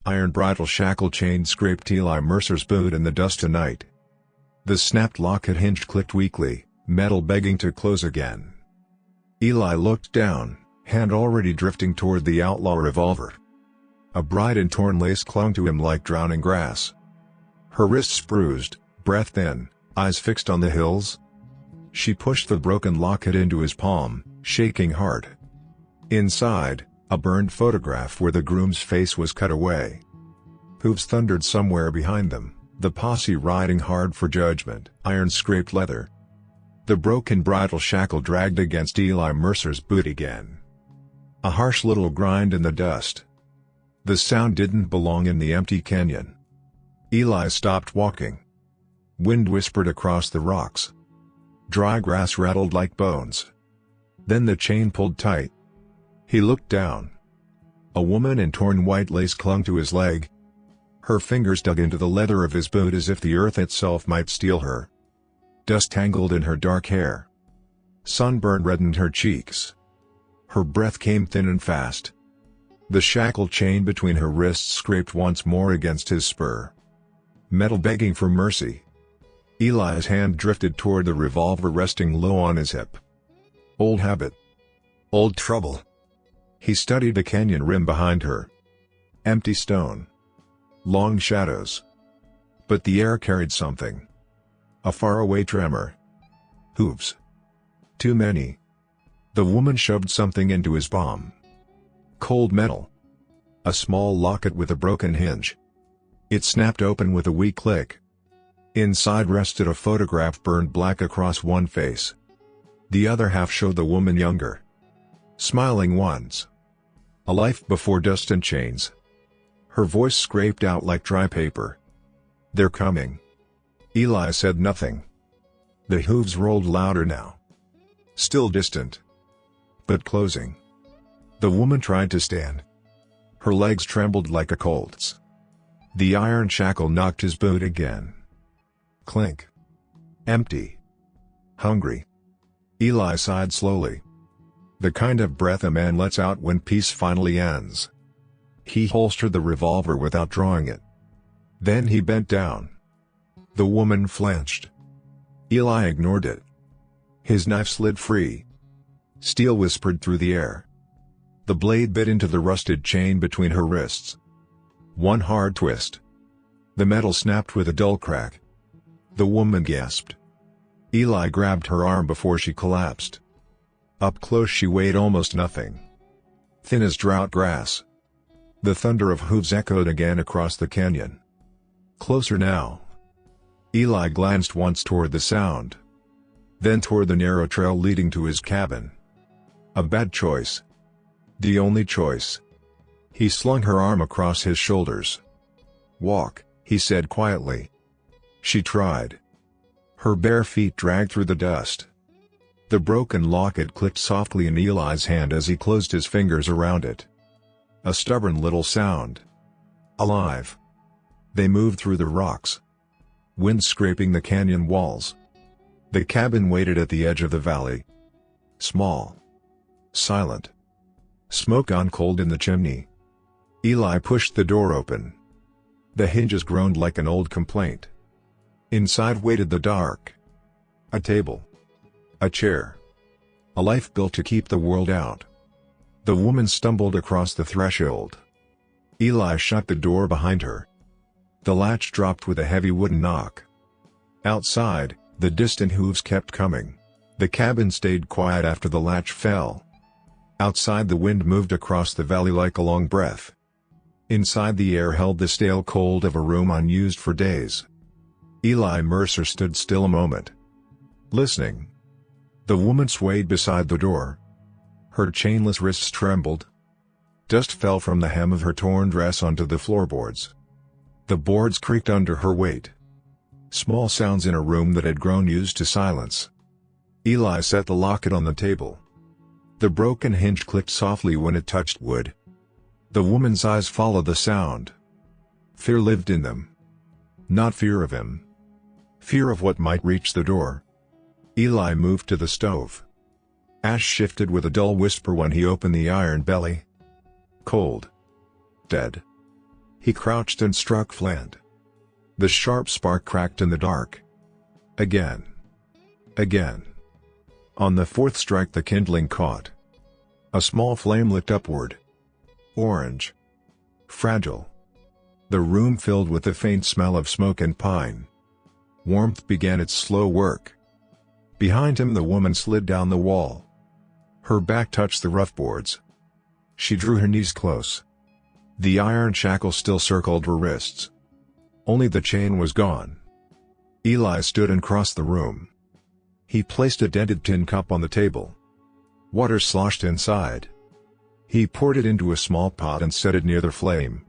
Iron bridle shackle chain scraped Eli Mercer's boot in the dust tonight. The snapped locket hinge clicked weakly, metal begging to close again. Eli looked down, hand already drifting toward the outlaw revolver. A bride in torn lace clung to him like drowning grass. Her wrists bruised, breath thin, eyes fixed on the hills. She pushed the broken locket into his palm, shaking hard. Inside, a burned photograph where the groom's face was cut away. Hooves thundered somewhere behind them, the posse riding hard for judgment. Iron scraped leather. The broken bridle shackle dragged against Eli Mercer's boot again. A harsh little grind in the dust. The sound didn't belong in the empty canyon. Eli stopped walking. Wind whispered across the rocks. Dry grass rattled like bones. Then the chain pulled tight. He looked down. A woman in torn white lace clung to his leg. Her fingers dug into the leather of his boot as if the earth itself might steal her. Dust tangled in her dark hair. Sunburn reddened her cheeks. Her breath came thin and fast. The shackle chain between her wrists scraped once more against his spur. Metal begging for mercy. Eli's hand drifted toward the revolver resting low on his hip. Old habit. Old trouble. He studied the canyon rim behind her. Empty stone. Long shadows. But the air carried something. A faraway tremor. Hooves. Too many. The woman shoved something into his palm. Cold metal. A small locket with a broken hinge. It snapped open with a weak click. Inside rested a photograph burned black across one face. The other half showed the woman younger. Smiling once. A life before dust and chains. Her voice scraped out like dry paper. They're coming. Eli said nothing. The hooves rolled louder now. Still distant. But closing. The woman tried to stand. Her legs trembled like a colt's. The iron shackle knocked his boot again. Clink. Empty. Hungry. Eli sighed slowly. The kind of breath a man lets out when peace finally ends. He holstered the revolver without drawing it. Then he bent down. The woman flinched. Eli ignored it. His knife slid free. Steel whispered through the air. The blade bit into the rusted chain between her wrists. One hard twist. The metal snapped with a dull crack. The woman gasped. Eli grabbed her arm before she collapsed. Up close she weighed almost nothing. Thin as drought grass. The thunder of hooves echoed again across the canyon. Closer now. Eli glanced once toward the sound. Then toward the narrow trail leading to his cabin. A bad choice. The only choice. He slung her arm across his shoulders. Walk, he said quietly. She tried. Her bare feet dragged through the dust. The broken locket clicked softly in Eli's hand as he closed his fingers around it. A stubborn little sound. Alive. They moved through the rocks. Wind scraping the canyon walls. The cabin waited at the edge of the valley. Small. Silent. Smoke on cold in the chimney. Eli pushed the door open. The hinges groaned like an old complaint. Inside waited the dark. A table. A chair. A life built to keep the world out. The woman stumbled across the threshold. Eli shut the door behind her. The latch dropped with a heavy wooden knock. Outside, the distant hooves kept coming. The cabin stayed quiet after the latch fell. Outside the wind moved across the valley like a long breath. Inside the air held the stale cold of a room unused for days. Eli Mercer stood still a moment. Listening. The woman swayed beside the door. Her chainless wrists trembled. Dust fell from the hem of her torn dress onto the floorboards. The boards creaked under her weight. Small sounds in a room that had grown used to silence. Eli set the locket on the table. The broken hinge clicked softly when it touched wood. The woman's eyes followed the sound. Fear lived in them. Not fear of him. Fear of what might reach the door. Eli moved to the stove. Ash shifted with a dull whisper when he opened the iron belly. Cold. Dead. He crouched and struck flint. The sharp spark cracked in the dark. Again. Again. On the fourth strike the kindling caught. A small flame licked upward. Orange. Fragile. The room filled with the faint smell of smoke and pine. Warmth began its slow work. Behind him the woman slid down the wall. Her back touched the rough boards. She drew her knees close. The iron shackle still circled her wrists. Only the chain was gone. Eli stood and crossed the room. He placed a dented tin cup on the table. Water sloshed inside. He poured it into a small pot and set it near the flame.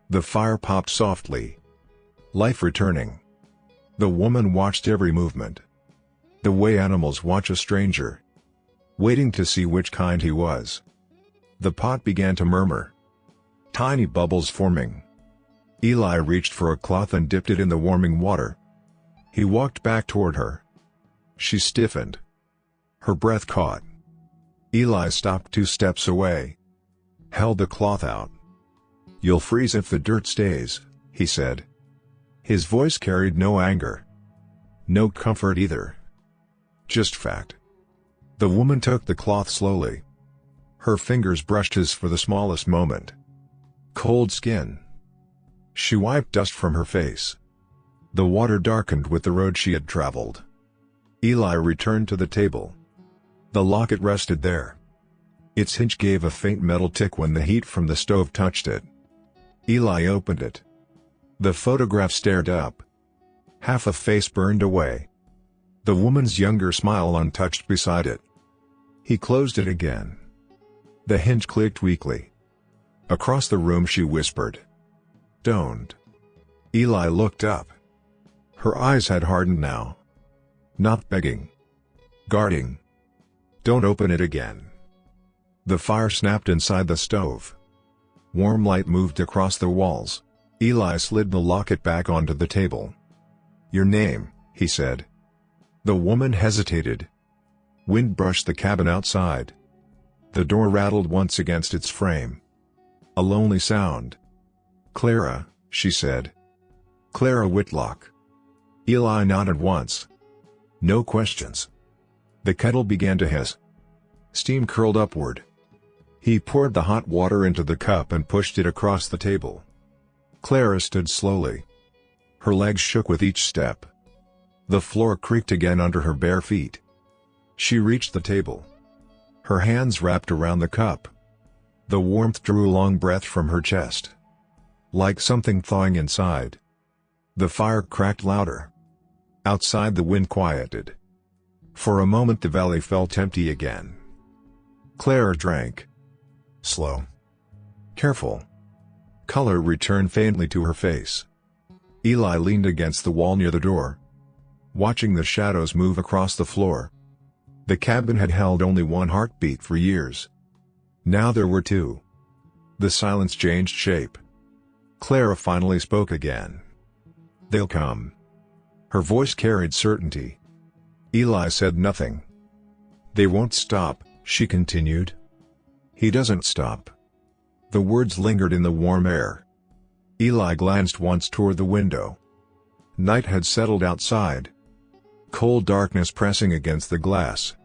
The fire popped softly. Life returning. The woman watched every movement. The way animals watch a stranger. Waiting to see which kind he was. The pot began to murmur. Tiny bubbles forming. Eli reached for a cloth and dipped it in the warming water. He walked back toward her. She stiffened. Her breath caught. Eli stopped 2 steps away. Held the cloth out. "You'll freeze if the dirt stays," he said. His voice carried no anger. No comfort either. Just fact. The woman took the cloth slowly. Her fingers brushed his for the smallest moment. Cold skin. She wiped dust from her face. The water darkened with the road she had traveled. Eli returned to the table. The locket rested there. Its hinge gave a faint metal tick when the heat from the stove touched it. Eli opened it. The photograph stared up. Half a face burned away. The woman's younger smile untouched beside it. He closed it again. The hinge clicked weakly. Across the room she whispered. "Don't." Eli looked up. Her eyes had hardened now. Not begging. Guarding. "Don't open it again." The fire snapped inside the stove. Warm light moved across the walls. Eli slid the locket back onto the table. "Your name," he said. The woman hesitated. Wind brushed the cabin outside. The door rattled once against its frame. A lonely sound. "Clara," she said. "Clara Whitlock." Eli nodded once. No questions. The kettle began to hiss. Steam curled upward. He poured the hot water into the cup and pushed it across the table. Clara stood slowly. Her legs shook with each step. The floor creaked again under her bare feet. She reached the table. Her hands wrapped around the cup. The warmth drew a long breath from her chest. Like something thawing inside. The fire cracked louder. Outside the wind quieted. For a moment the valley felt empty again. Clara drank. Slow. Careful. Color returned faintly to her face. Eli leaned against the wall near the door. Watching the shadows move across the floor. The cabin had held only one heartbeat for years. Now there were 2. The silence changed shape. Clara finally spoke again. "They'll come." Her voice carried certainty. Eli said nothing. "They won't stop," she continued. "He doesn't stop." The words lingered in the warm air. Eli glanced once toward the window. Night had settled outside. Cold darkness pressing against the glass.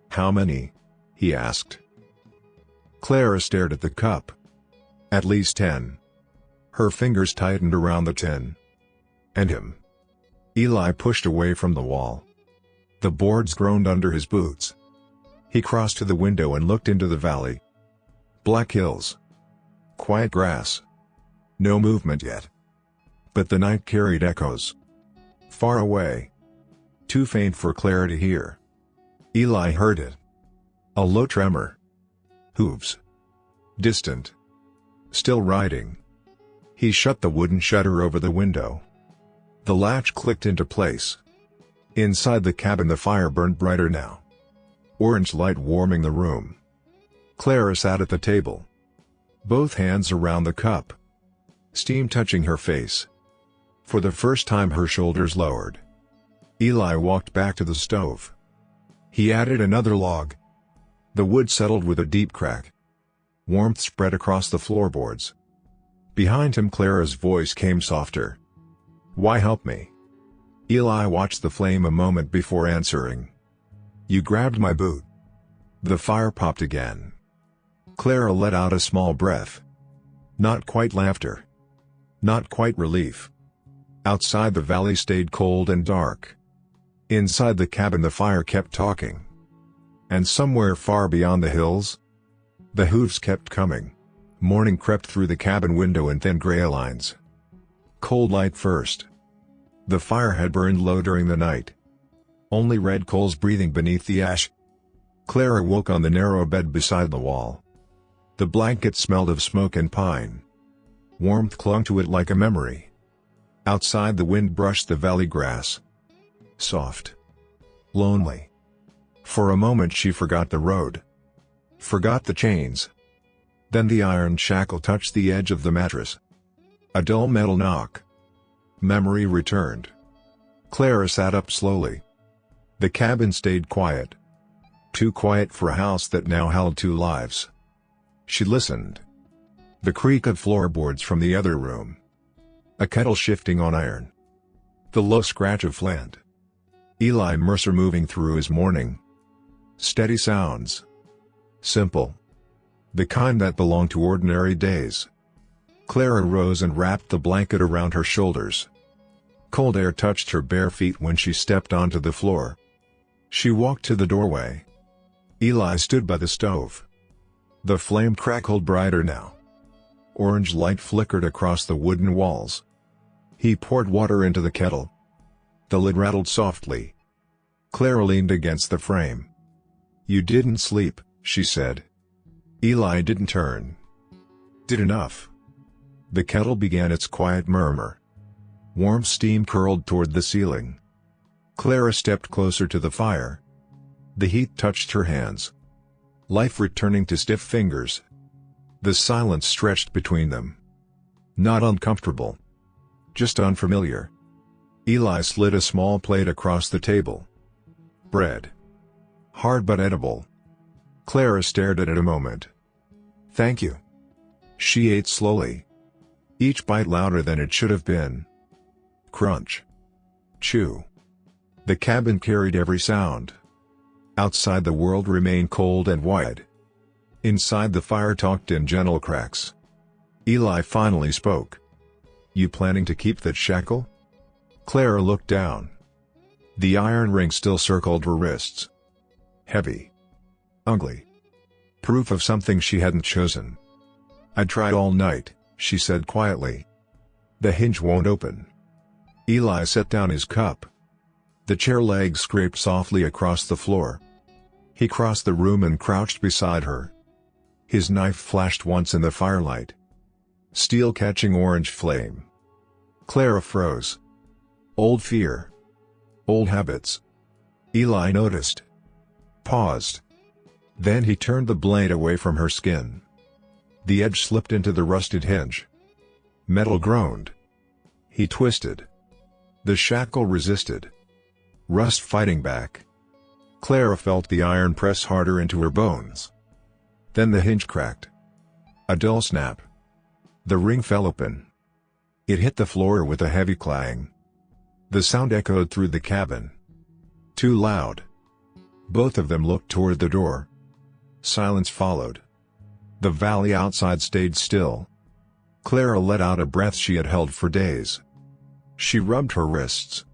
"How many?" he asked. Clara stared at the cup. "At least 10. Her fingers tightened around the tin. "And him." Eli pushed away from the wall. The boards groaned under his boots. He crossed to the window and looked into the valley. Black hills. Quiet grass. No movement yet. But the night carried echoes. Far away. Too faint for Clara to hear. Eli heard it. A low tremor. Hooves. Distant. Still riding. He shut the wooden shutter over the window. The latch clicked into place. Inside the cabin the fire burned brighter now. Orange light warming the room. Clara sat at the table. Both hands around the cup. Steam touching her face. For the first time her shoulders lowered. Eli walked back to the stove. He added another log. The wood settled with a deep crack. Warmth spread across the floorboards. Behind him Clara's voice came softer. "Why help me?" Eli watched the flame a moment before answering. "You grabbed my boot." The fire popped again. Clara let out a small breath. Not quite laughter. Not quite relief. Outside the valley stayed cold and dark. Inside the cabin the fire kept talking. And somewhere far beyond the hills, the hooves kept coming. Morning crept through the cabin window in thin gray lines. Cold light first. The fire had burned low during the night. Only red coals breathing beneath the ash. Clara woke on the narrow bed beside the wall. The blanket smelled of smoke and pine. Warmth clung to it like a memory. Outside the wind brushed the valley grass. Soft. Lonely. For a moment she forgot the road. Forgot the chains. Then the iron shackle touched the edge of the mattress. A dull metal knock. Memory returned. Clara sat up slowly. The cabin stayed quiet. Too quiet for a house that now held two lives. She listened. The creak of floorboards from the other room. A kettle shifting on iron. The low scratch of flint. Eli Mercer moving through his morning. Steady sounds. Simple. The kind that belonged to ordinary days. Clara rose and wrapped the blanket around her shoulders. Cold air touched her bare feet when she stepped onto the floor. She walked to the doorway. Eli stood by the stove. The flame crackled brighter now. Orange light flickered across the wooden walls. He poured water into the kettle. The lid rattled softly. Clara leaned against the frame. "You didn't sleep," she said. Eli didn't turn. "Did enough." The kettle began its quiet murmur. Warm steam curled toward the ceiling. Clara stepped closer to the fire. The heat touched her hands. Life returning to stiff fingers. The silence stretched between them. Not uncomfortable. Just unfamiliar. Eli slid a small plate across the table. Bread. Hard but edible. Clara stared at it a moment. "Thank you." She ate slowly. Each bite louder than it should have been. Crunch. Chew. The cabin carried every sound. Outside the world remained cold and wide. Inside the fire talked in gentle cracks. Eli finally spoke. "You planning to keep that shackle?" Clara looked down. The iron ring still circled her wrists. Heavy. Ugly. Proof of something she hadn't chosen. "I tried all night," she said quietly. "The hinge won't open." Eli set down his cup. The chair legs scraped softly across the floor. He crossed the room and crouched beside her. His knife flashed once in the firelight. Steel catching orange flame. Clara froze. Old fear. Old habits. Eli noticed. Paused. Then he turned the blade away from her skin. The edge slipped into the rusted hinge. Metal groaned. He twisted. The shackle resisted. Rust fighting back. Clara felt the iron press harder into her bones. Then the hinge cracked. A dull snap. The ring fell open. It hit the floor with a heavy clang. The sound echoed through the cabin. Too loud. Both of them looked toward the door. Silence followed. The valley outside stayed still. Clara let out a breath she had held for days. She rubbed her wrists.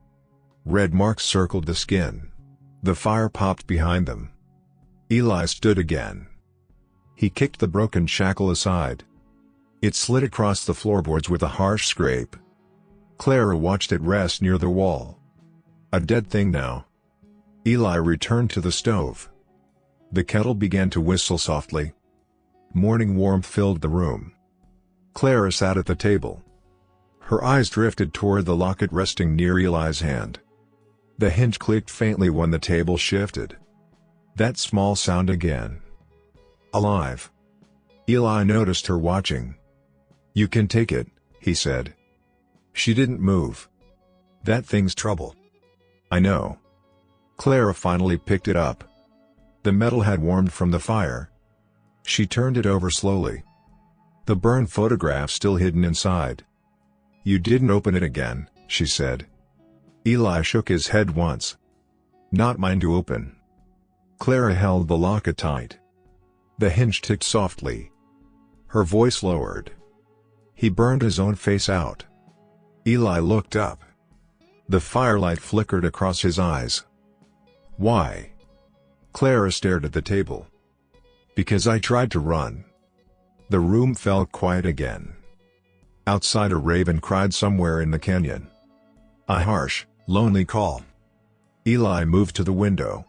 Red marks circled the skin. The fire popped behind them. Eli stood again. He kicked the broken shackle aside. It slid across the floorboards with a harsh scrape. Clara watched it rest near the wall. A dead thing now. Eli returned to the stove. The kettle began to whistle softly. Morning warmth filled the room. Clara sat at the table. Her eyes drifted toward the locket resting near Eli's hand. The hinge clicked faintly when the table shifted. That small sound again. Alive. Eli noticed her watching. "You can take it," he said. She didn't move. "That thing's trouble." "I know." Clara finally picked it up. The metal had warmed from the fire. She turned it over slowly. the burned photograph still hidden inside. "You didn't open it again," she said. Eli shook his head once. "Not mine to open." Clara held the locket tight. The hinge ticked softly. Her voice lowered. He burned his own face out. Eli looked up. The firelight flickered across his eyes. "Why?" Clara stared at the table. "Because I tried to run." The room fell quiet again. Outside, a raven cried somewhere in the canyon. A harsh, lonely call. Eli moved to the window.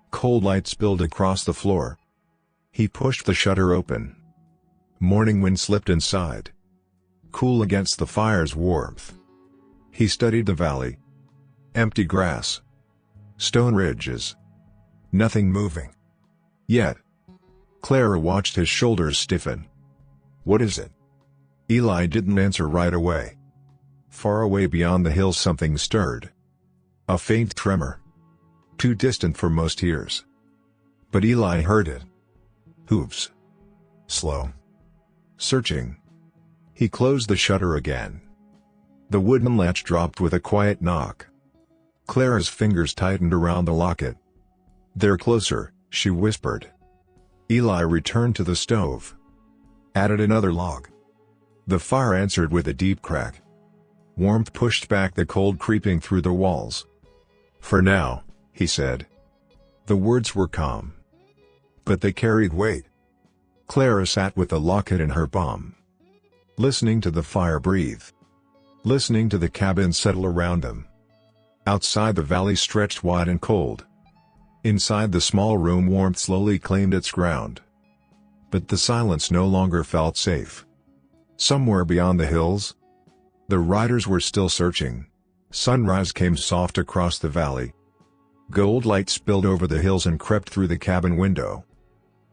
Cold light spilled across the floor. He pushed the shutter open. Morning wind slipped inside, cool against the fire's warmth. He studied the valley. Empty grass. Stone ridges. Nothing moving. Yet. Clara watched his shoulders stiffen. "What is it?" Eli didn't answer right away. Far away beyond the hills something stirred. A faint tremor. Too distant for most ears. But Eli heard it. Hooves. Slow. Searching. He closed the shutter again. The wooden latch dropped with a quiet knock. Clara's fingers tightened around the locket. "They're closer," she whispered. Eli returned to the stove. Added another log. The fire answered with a deep crack. Warmth pushed back the cold creeping through the walls. "For now," he said. The words were calm, but they carried weight. Clara sat with the locket in her palm, listening to the fire breathe, listening to the cabin settle around them. Outside, the valley stretched wide and cold. Inside the small room, warmth slowly claimed its ground. But the silence no longer felt safe. Somewhere beyond the hills, the riders were still searching. Sunrise came soft across the valley. Gold light spilled over the hills and crept through the cabin window.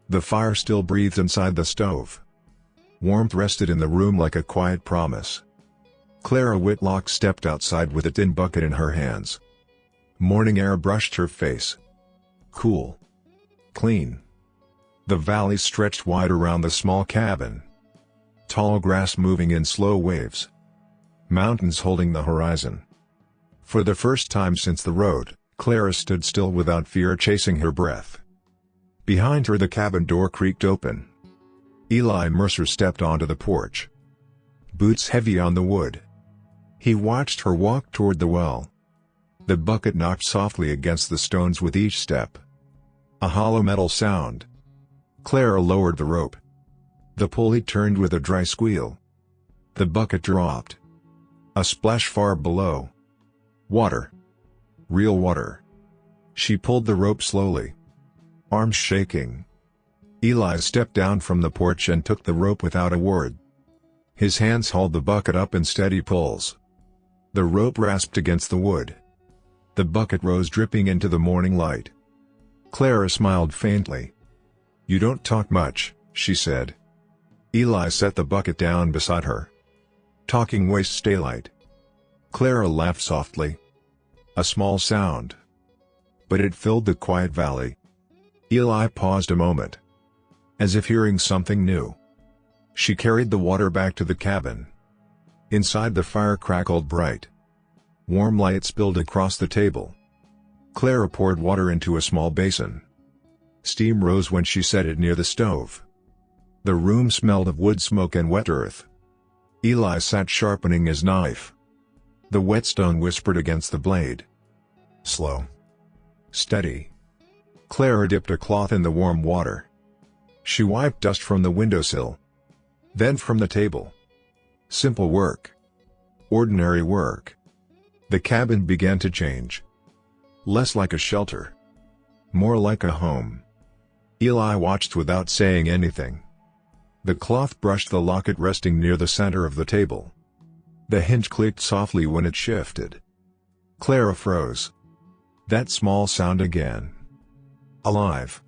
The fire still breathed inside the stove. Warmth rested in the room like a quiet promise. Clara Whitlock stepped outside with a tin bucket in her hands. Morning air brushed her face. Cool. Clean. The valley stretched wide around the small cabin. Tall grass moving in slow waves. Mountains holding the horizon. For the first time since the road, Clara stood still without fear chasing her breath. Behind her, the cabin door creaked open. Eli Mercer stepped onto the porch. Boots heavy on the wood. He watched her walk toward the well. The bucket knocked softly against the stones with each step. A hollow metal sound. Clara lowered the rope. The pulley turned with a dry squeal. The bucket dropped. A splash far below. Water. Real water. She pulled the rope slowly, arms shaking. Eli stepped down from the porch and took the rope without a word. His hands hauled the bucket up in steady pulls. The rope rasped against the wood. The bucket rose dripping into the morning light. Clara smiled faintly. "You don't talk much," she said. Eli set the bucket down beside her. "Talking wastes daylight." Clara laughed softly. A small sound, but it filled the quiet valley. Eli paused a moment, as if hearing something new. She carried the water back to the cabin. Inside, the fire crackled bright. Warm light spilled across the table. Clara poured water into a small basin. Steam rose when she set it near the stove. The room smelled of wood smoke and wet earth. Eli sat sharpening his knife. The whetstone whispered against the blade. Slow. Steady. Clara dipped a cloth in the warm water. She wiped dust from the windowsill. Then from the table. Simple work. Ordinary work. The cabin began to change. Less like a shelter. More like a home. Eli watched without saying anything. The cloth brushed the locket resting near the center of the table. The hinge clicked softly when it shifted. Clara froze. That small sound again. Alive.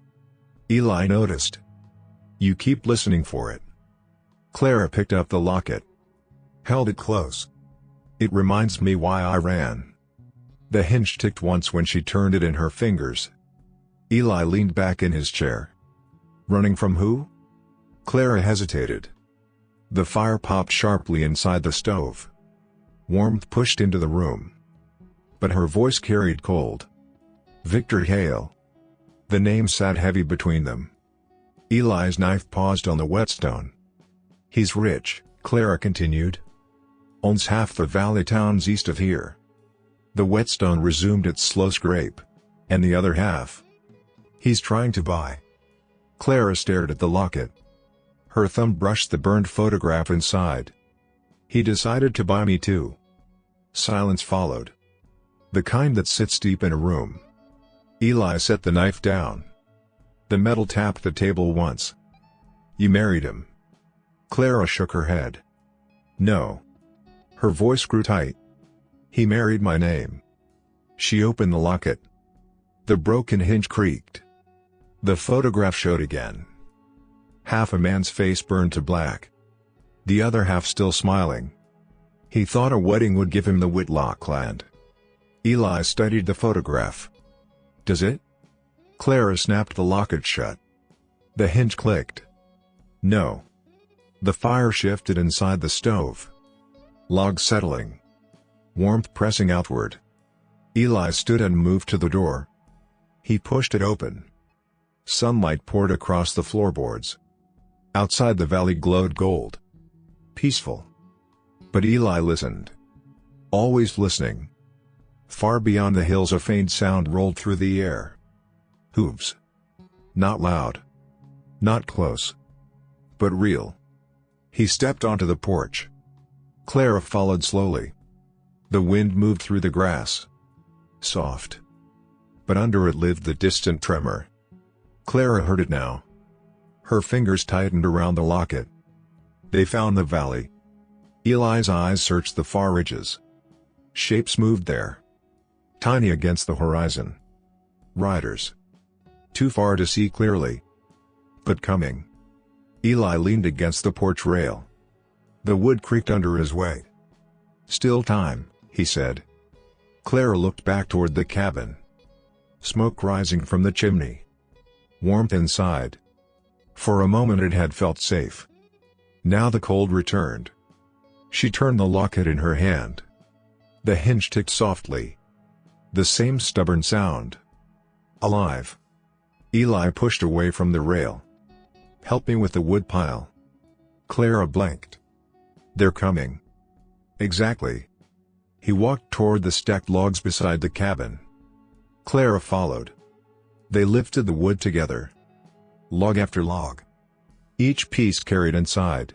Eli noticed. "You keep listening for it." Clara picked up the locket. Held it close. "It reminds me why I ran." The hinge ticked once when she turned it in her fingers. Eli leaned back in his chair. "Running from who?" Clara hesitated. The fire popped sharply inside the stove. Warmth pushed into the room. But her voice carried cold. Victor Hale. The name sat heavy between them. Eli's knife paused on the whetstone. He's rich, Clara continued. Owns half the valley towns east of here. The whetstone resumed its slow scrape. And the other half? He's trying to buy. Clara stared at the locket. Her thumb brushed the burned photograph inside. He decided to buy me too. Silence followed. The kind that sits deep in a room. Eli set the knife down. The metal tapped the table once. You married him. Clara shook her head. No. Her voice grew tight. He married my name. She opened the locket. The broken hinge creaked. The photograph showed again. Half a man's face burned to black. The other half still smiling. He thought a wedding would give him the Whitlock land. Eli studied the photograph. Does it? Clara snapped the locket shut. The hinge clicked. No. The fire shifted inside the stove. Logs settling. Warmth pressing outward. Eli stood and moved to the door. He pushed it open. Sunlight poured across the floorboards. Outside the valley glowed gold. Peaceful. But Eli listened. Always listening. Far beyond the hills a faint sound rolled through the air. Hooves. Not loud. Not close. But real. He stepped onto the porch. Clara followed slowly. The wind moved through the grass. Soft. But under it lived the distant tremor. Clara heard it now. Her fingers tightened around the locket. They found the valley. Eli's eyes searched the far ridges. Shapes moved there. Tiny against the horizon. Riders. Too far to see clearly. But coming. Eli leaned against the porch rail. The wood creaked under his weight. Still time, he said. Clara looked back toward the cabin. Smoke rising from the chimney. Warmth inside. For a moment it had felt safe. Now the cold returned. She turned the locket in her hand. The hinge ticked softly. The same stubborn sound. Alive. Eli pushed away from the rail. Help me with the wood pile. Clara blinked. They're coming. Exactly. He walked toward the stacked logs beside the cabin. Clara followed. They lifted the wood together. Log after log. Each piece carried inside.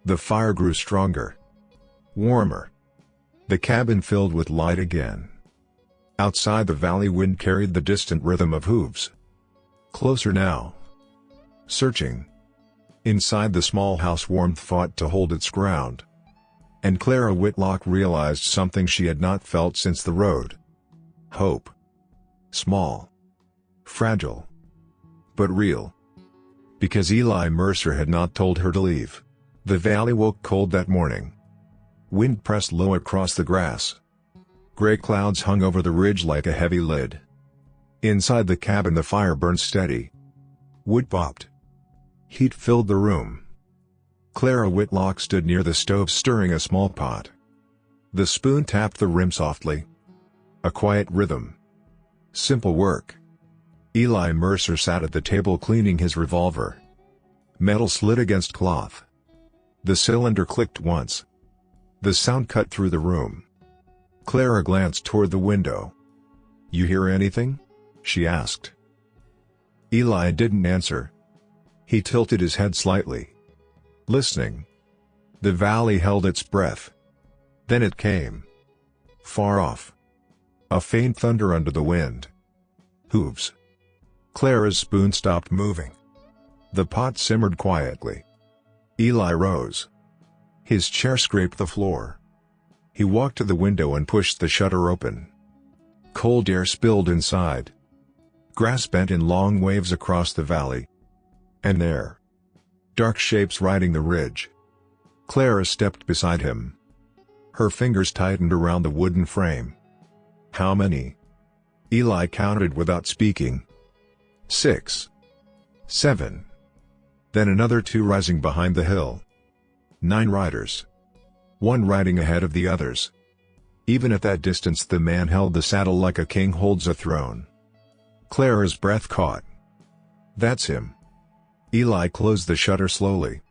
The fire grew stronger. Warmer. The cabin filled with light again. Outside the valley wind carried the distant rhythm of hooves. Closer now. Searching. Inside the small house warmth fought to hold its ground. And Clara Whitlock realized something she had not felt since the road. Hope. Small. Fragile. But real. Because Eli Mercer had not told her to leave. The valley woke cold that morning. Wind pressed low across the grass. Gray clouds hung over the ridge like a heavy lid. Inside the cabin the fire burned steady. Wood popped. Heat filled the room. Clara Whitlock stood near the stove stirring a small pot. The spoon tapped the rim softly. A quiet rhythm. Simple work. Eli Mercer sat at the table cleaning his revolver. Metal slid against cloth. The cylinder clicked once. The sound cut through the room. Clara glanced toward the window. You hear anything? She asked. Eli didn't answer. He tilted his head slightly. Listening. The valley held its breath. Then it came. Far off. A faint thunder under the wind. Hooves. Clara's spoon stopped moving. The pot simmered quietly. Eli rose. His chair scraped the floor. He walked to the window and pushed the shutter open. Cold air spilled inside. Grass bent in long waves across the valley. And there. Dark shapes riding the ridge. Clara stepped beside him. Her fingers tightened around the wooden frame. How many? Eli counted without speaking. 6. 7. Then another 2 rising behind the hill. 9 riders. One riding ahead of the others. Even at that distance the man held the saddle like a king holds a throne. Clara's breath caught. That's him. Eli closed the shutter slowly.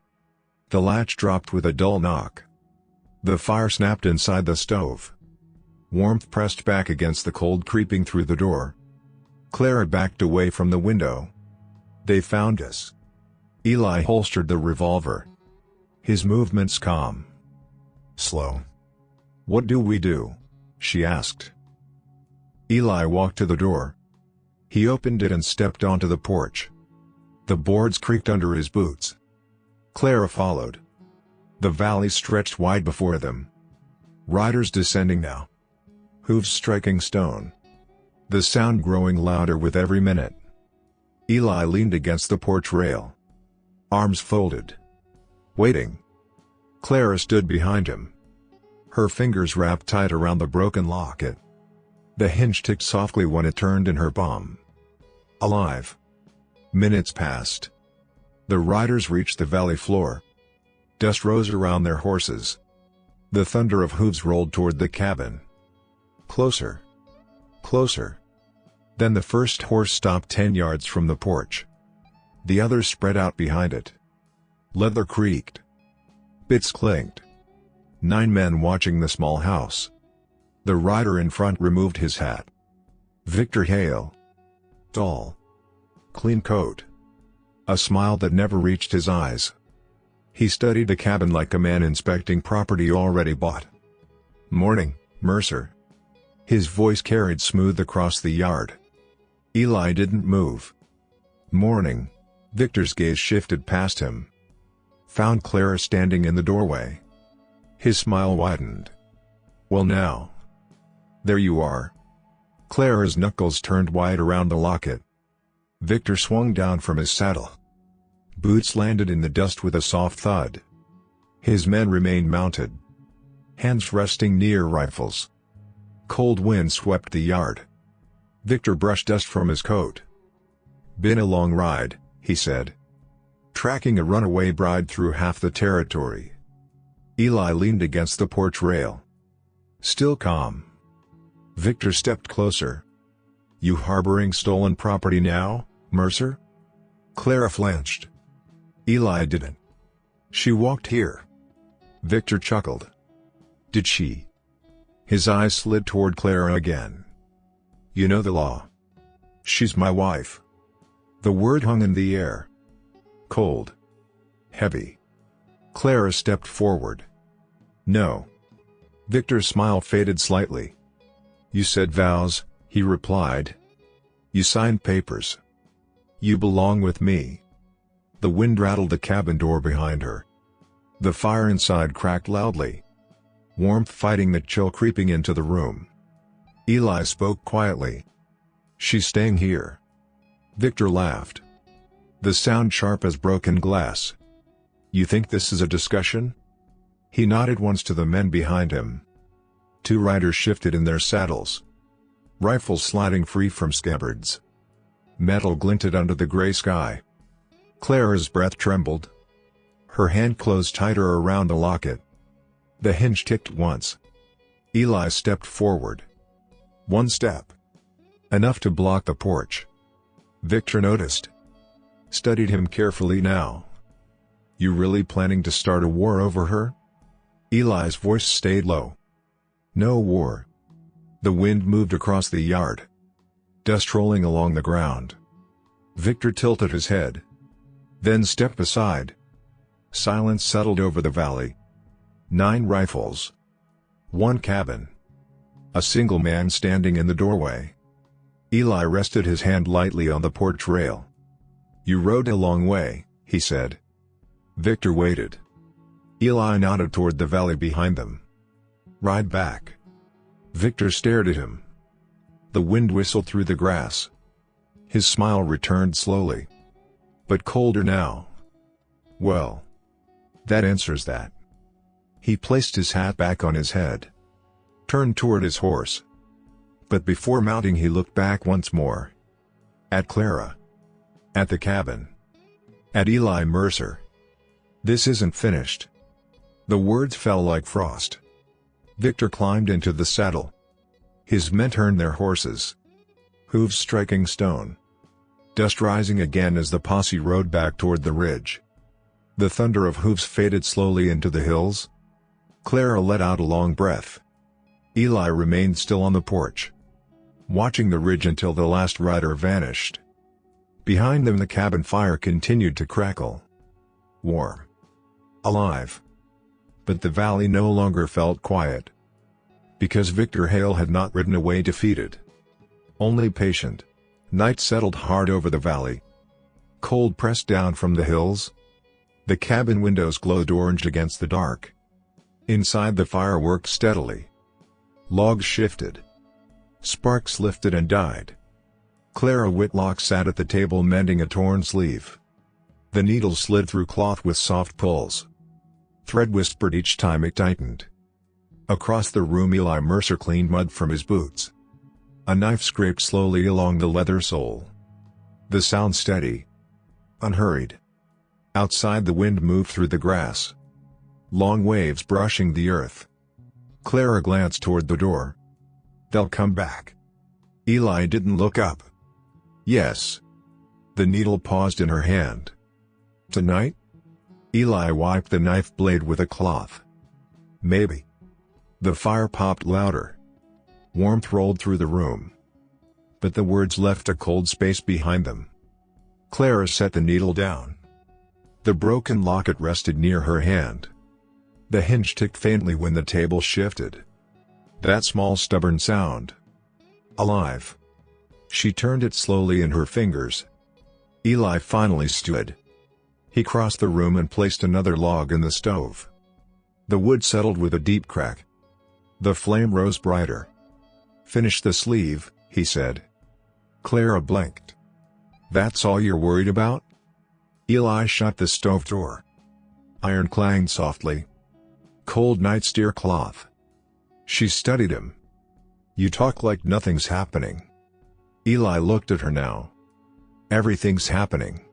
The latch dropped with a dull knock. The fire snapped inside the stove. Warmth pressed back against the cold creeping through the door. Clara backed away from the window. They found us. Eli holstered the revolver. His movements calm. Slow. What do we do? She asked. Eli walked to the door. He opened it and stepped onto the porch. The boards creaked under his boots. Clara followed. The valley stretched wide before them. Riders descending now. Hooves striking stone. The sound growing louder with every minute. Eli leaned against the porch rail. Arms folded. Waiting. Clara stood behind him. Her fingers wrapped tight around the broken locket. The hinge ticked softly when it turned in her palm. Alive. Minutes passed. The riders reached the valley floor. Dust rose around their horses. The thunder of hooves rolled toward the cabin. Closer. Closer. Then the first horse stopped 10 yards from the porch. The others spread out behind it. Leather creaked. Bits clinked. 9 men watching the small house. The rider in front removed his hat. Victor Hale. Tall. Clean coat. A smile that never reached his eyes. He studied the cabin like a man inspecting property already bought. Morning, Mercer. His voice carried smooth across the yard. Eli didn't move. Morning. Victor's gaze shifted past him. Found Clara standing in the doorway. His smile widened. Well now. There you are. Clara's knuckles turned wide around the locket. Victor swung down from his saddle. Boots landed in the dust with a soft thud. His men remained mounted. Hands resting near rifles. Cold wind swept the yard. Victor brushed dust from his coat. Been a long ride, he said. Tracking a runaway bride through half the territory. Eli leaned against the porch rail. Still calm. Victor stepped closer. You harboring stolen property now, Mercer? Clara flinched. Eli didn't. She walked here. Victor chuckled. Did she? His eyes slid toward Clara again. You know the law. She's my wife. The word hung in the air. Cold. Heavy. Clara stepped forward. No. Victor's smile faded slightly. You said vows, he replied. You signed papers. You belong with me. The wind rattled the cabin door behind her. The fire inside cracked loudly. Warmth fighting the chill creeping into the room. Eli spoke quietly. She's staying here. Victor laughed. The sound sharp as broken glass. You think this is a discussion? He nodded once to the men behind him. 2 riders shifted in their saddles. Rifles sliding free from scabbards. Metal glinted under the gray sky. Clara's breath trembled. Her hand closed tighter around the locket. The hinge ticked once. Eli stepped forward. 1 step. Enough to block the porch. Victor noticed. Studied him carefully now. You really planning to start a war over her? Eli's voice stayed low. No war. The wind moved across the yard. Dust rolling along the ground. Victor tilted his head. Then stepped aside. Silence settled over the valley. 9 rifles. 1 cabin. A single man standing in the doorway. Eli rested his hand lightly on the porch rail. You rode a long way, he said. Victor waited. Eli nodded toward the valley behind them. Ride back. Victor stared at him. The wind whistled through the grass. His smile returned slowly. But colder now. Well. That answers that. He placed his hat back on his head. Turned toward his horse. But before mounting he looked back once more. At Clara. At the cabin. At Eli Mercer. This isn't finished. The words fell like frost. Victor climbed into the saddle. His men turned their horses. Hooves striking stone. Dust rising again as the posse rode back toward the ridge. The thunder of hooves faded slowly into the hills. Clara let out a long breath. Eli remained still on the porch, watching the ridge until the last rider vanished. Behind them the cabin fire continued to crackle. Warm. Alive. But the valley no longer felt quiet. Because Victor Hale had not ridden away defeated. Only patient. Night settled hard over the valley. Cold pressed down from the hills. The cabin windows glowed orange against the dark. Inside the fire worked steadily. Logs shifted. Sparks lifted and died. Clara Whitlock sat at the table mending a torn sleeve. The needle slid through cloth with soft pulls. Thread whispered each time it tightened. Across the room Eli Mercer cleaned mud from his boots. A knife scraped slowly along the leather sole. The sound steady. Unhurried. Outside the wind moved through the grass. Long waves brushing the earth. Clara glanced toward the door. They'll come back. Eli didn't look up. Yes. The needle paused in her hand. Tonight? Eli wiped the knife blade with a cloth. Maybe. The fire popped louder. Warmth rolled through the room. But the words left a cold space behind them. Clara set the needle down. The broken locket rested near her hand. The hinge ticked faintly when the table shifted. That small stubborn sound. Alive. She turned it slowly in her fingers. Eli finally stood. He crossed the room and placed another log in the stove. The wood settled with a deep crack. The flame rose brighter. Finish the sleeve, he said. Clara blinked. That's all you're worried about? Eli shut the stove door. Iron clanged softly. Cold night steer cloth. She studied him. You talk like nothing's happening. Eli looked at her now. Everything's happening.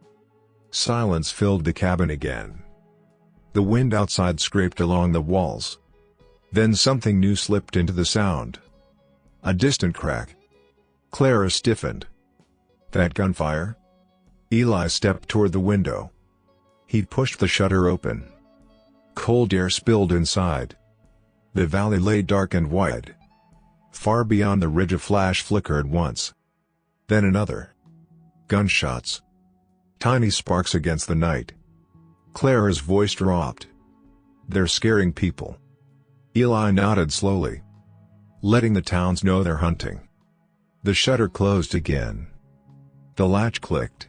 Silence filled the cabin again. The wind outside scraped along the walls. Then something new slipped into the sound. A distant crack. Clara stiffened. That gunfire? Eli stepped toward the window. He pushed the shutter open. Cold air spilled inside. The valley lay dark and wide. Far beyond the ridge a flash flickered once. Then another. Gunshots. Tiny sparks against the night. Clara's voice dropped. They're scaring people. Eli nodded slowly. Letting the towns know they're hunting. The shutter closed again. The latch clicked.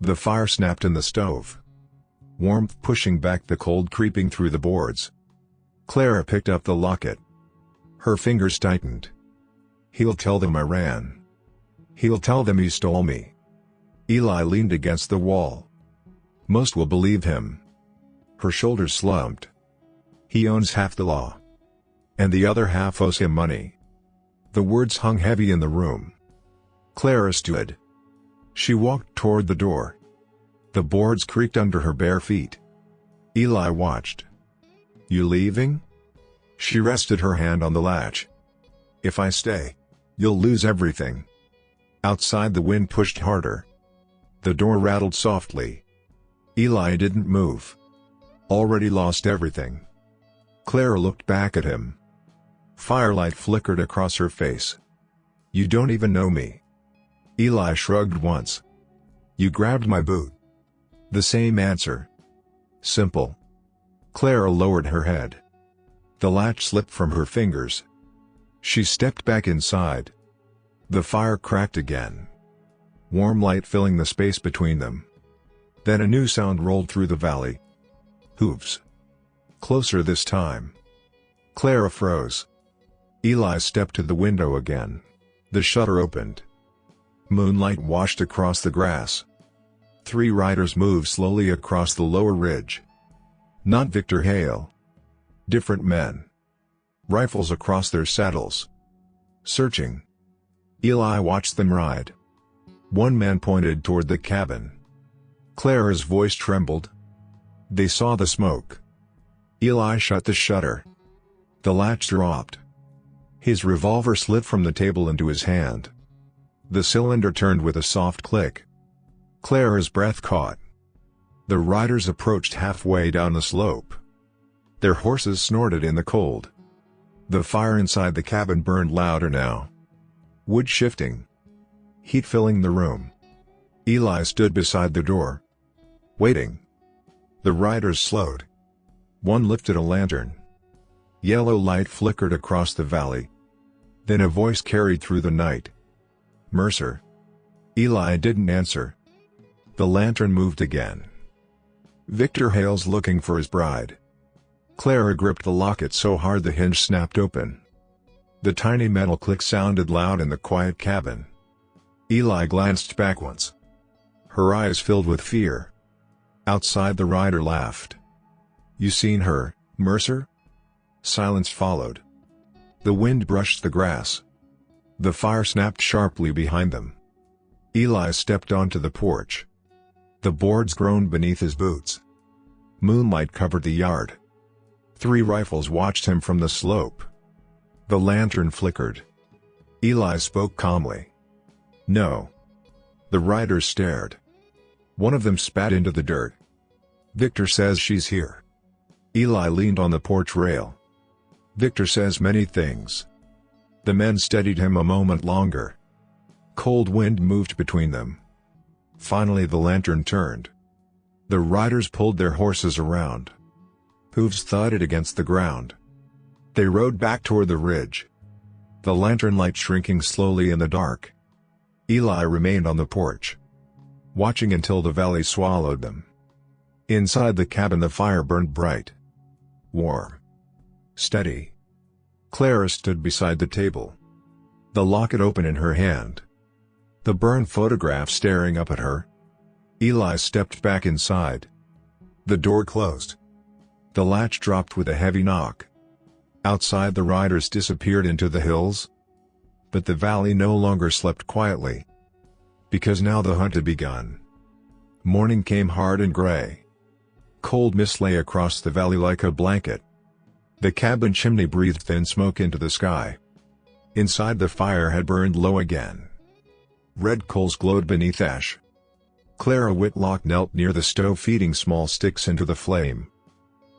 The fire snapped in the stove. Warmth pushing back the cold creeping through the boards. Clara picked up the locket. Her fingers tightened. He'll tell them I ran. He'll tell them he stole me. Eli leaned against the wall. Most will believe him. Her shoulders slumped. He owns half the law. And the other half owes him money. The words hung heavy in the room. Clara stood. She walked toward the door. The boards creaked under her bare feet. Eli watched. You leaving? She rested her hand on the latch. If I stay, you'll lose everything. Outside the wind pushed harder. The door rattled softly. Eli didn't move. Already lost everything. Clara looked back at him. Firelight flickered across her face. You don't even know me. Eli shrugged once. You grabbed my boot. The same answer. Simple. Clara lowered her head. The latch slipped from her fingers. She stepped back inside. The fire cracked again. Warm light filling the space between them. Then a new sound rolled through the valley. Hooves. Closer this time. Clara froze. Eli stepped to the window again. The shutter opened. Moonlight washed across the grass. 3 riders moved slowly across the lower ridge. Not Victor Hale. Different men. Rifles across their saddles. Searching. Eli watched them ride. One man pointed toward the cabin. Clara's voice trembled. They saw the smoke. Eli shut the shutter. The latch dropped. His revolver slid from the table into his hand. The cylinder turned with a soft click. Clara's breath caught. The riders approached halfway down the slope. Their horses snorted in the cold. The fire inside the cabin burned louder now. Wood shifting. Heat filling the room. Eli stood beside the door, waiting. The riders slowed. One lifted a lantern. Yellow light flickered across the valley. Then a voice carried through the night. "Mercer." Eli didn't answer. The lantern moved again. "Victor Hale's looking for his bride." Clara gripped the locket so hard the hinge snapped open. The tiny metal click sounded loud in the quiet cabin. Eli glanced back once. Her eyes filled with fear. Outside, the rider laughed. "You seen her, Mercer?" Silence followed. The wind brushed the grass. The fire snapped sharply behind them. Eli stepped onto the porch. The boards groaned beneath his boots. Moonlight covered the yard. 3 rifles watched him from the slope. The lantern flickered. Eli spoke calmly. "No." The riders stared. One of them spat into the dirt. "Victor says she's here." Eli leaned on the porch rail. "Victor says many things." The men steadied him a moment longer. Cold wind moved between them. Finally the lantern turned. The riders pulled their horses around. Hooves thudded against the ground. They rode back toward the ridge. The lantern light shrinking slowly in the dark. Eli remained on the porch, watching until the valley swallowed them. Inside the cabin the fire burned bright. Warm. Steady. Clara stood beside the table. The locket open in her hand. The burned photograph staring up at her. Eli stepped back inside. The door closed. The latch dropped with a heavy knock. Outside, the riders disappeared into the hills. But the valley no longer slept quietly. Because now the hunt had begun. Morning came hard and gray. Cold mist lay across the valley like a blanket. The cabin chimney breathed thin smoke into the sky. Inside, the fire had burned low again. Red coals glowed beneath ash. Clara Whitlock knelt near the stove feeding small sticks into the flame.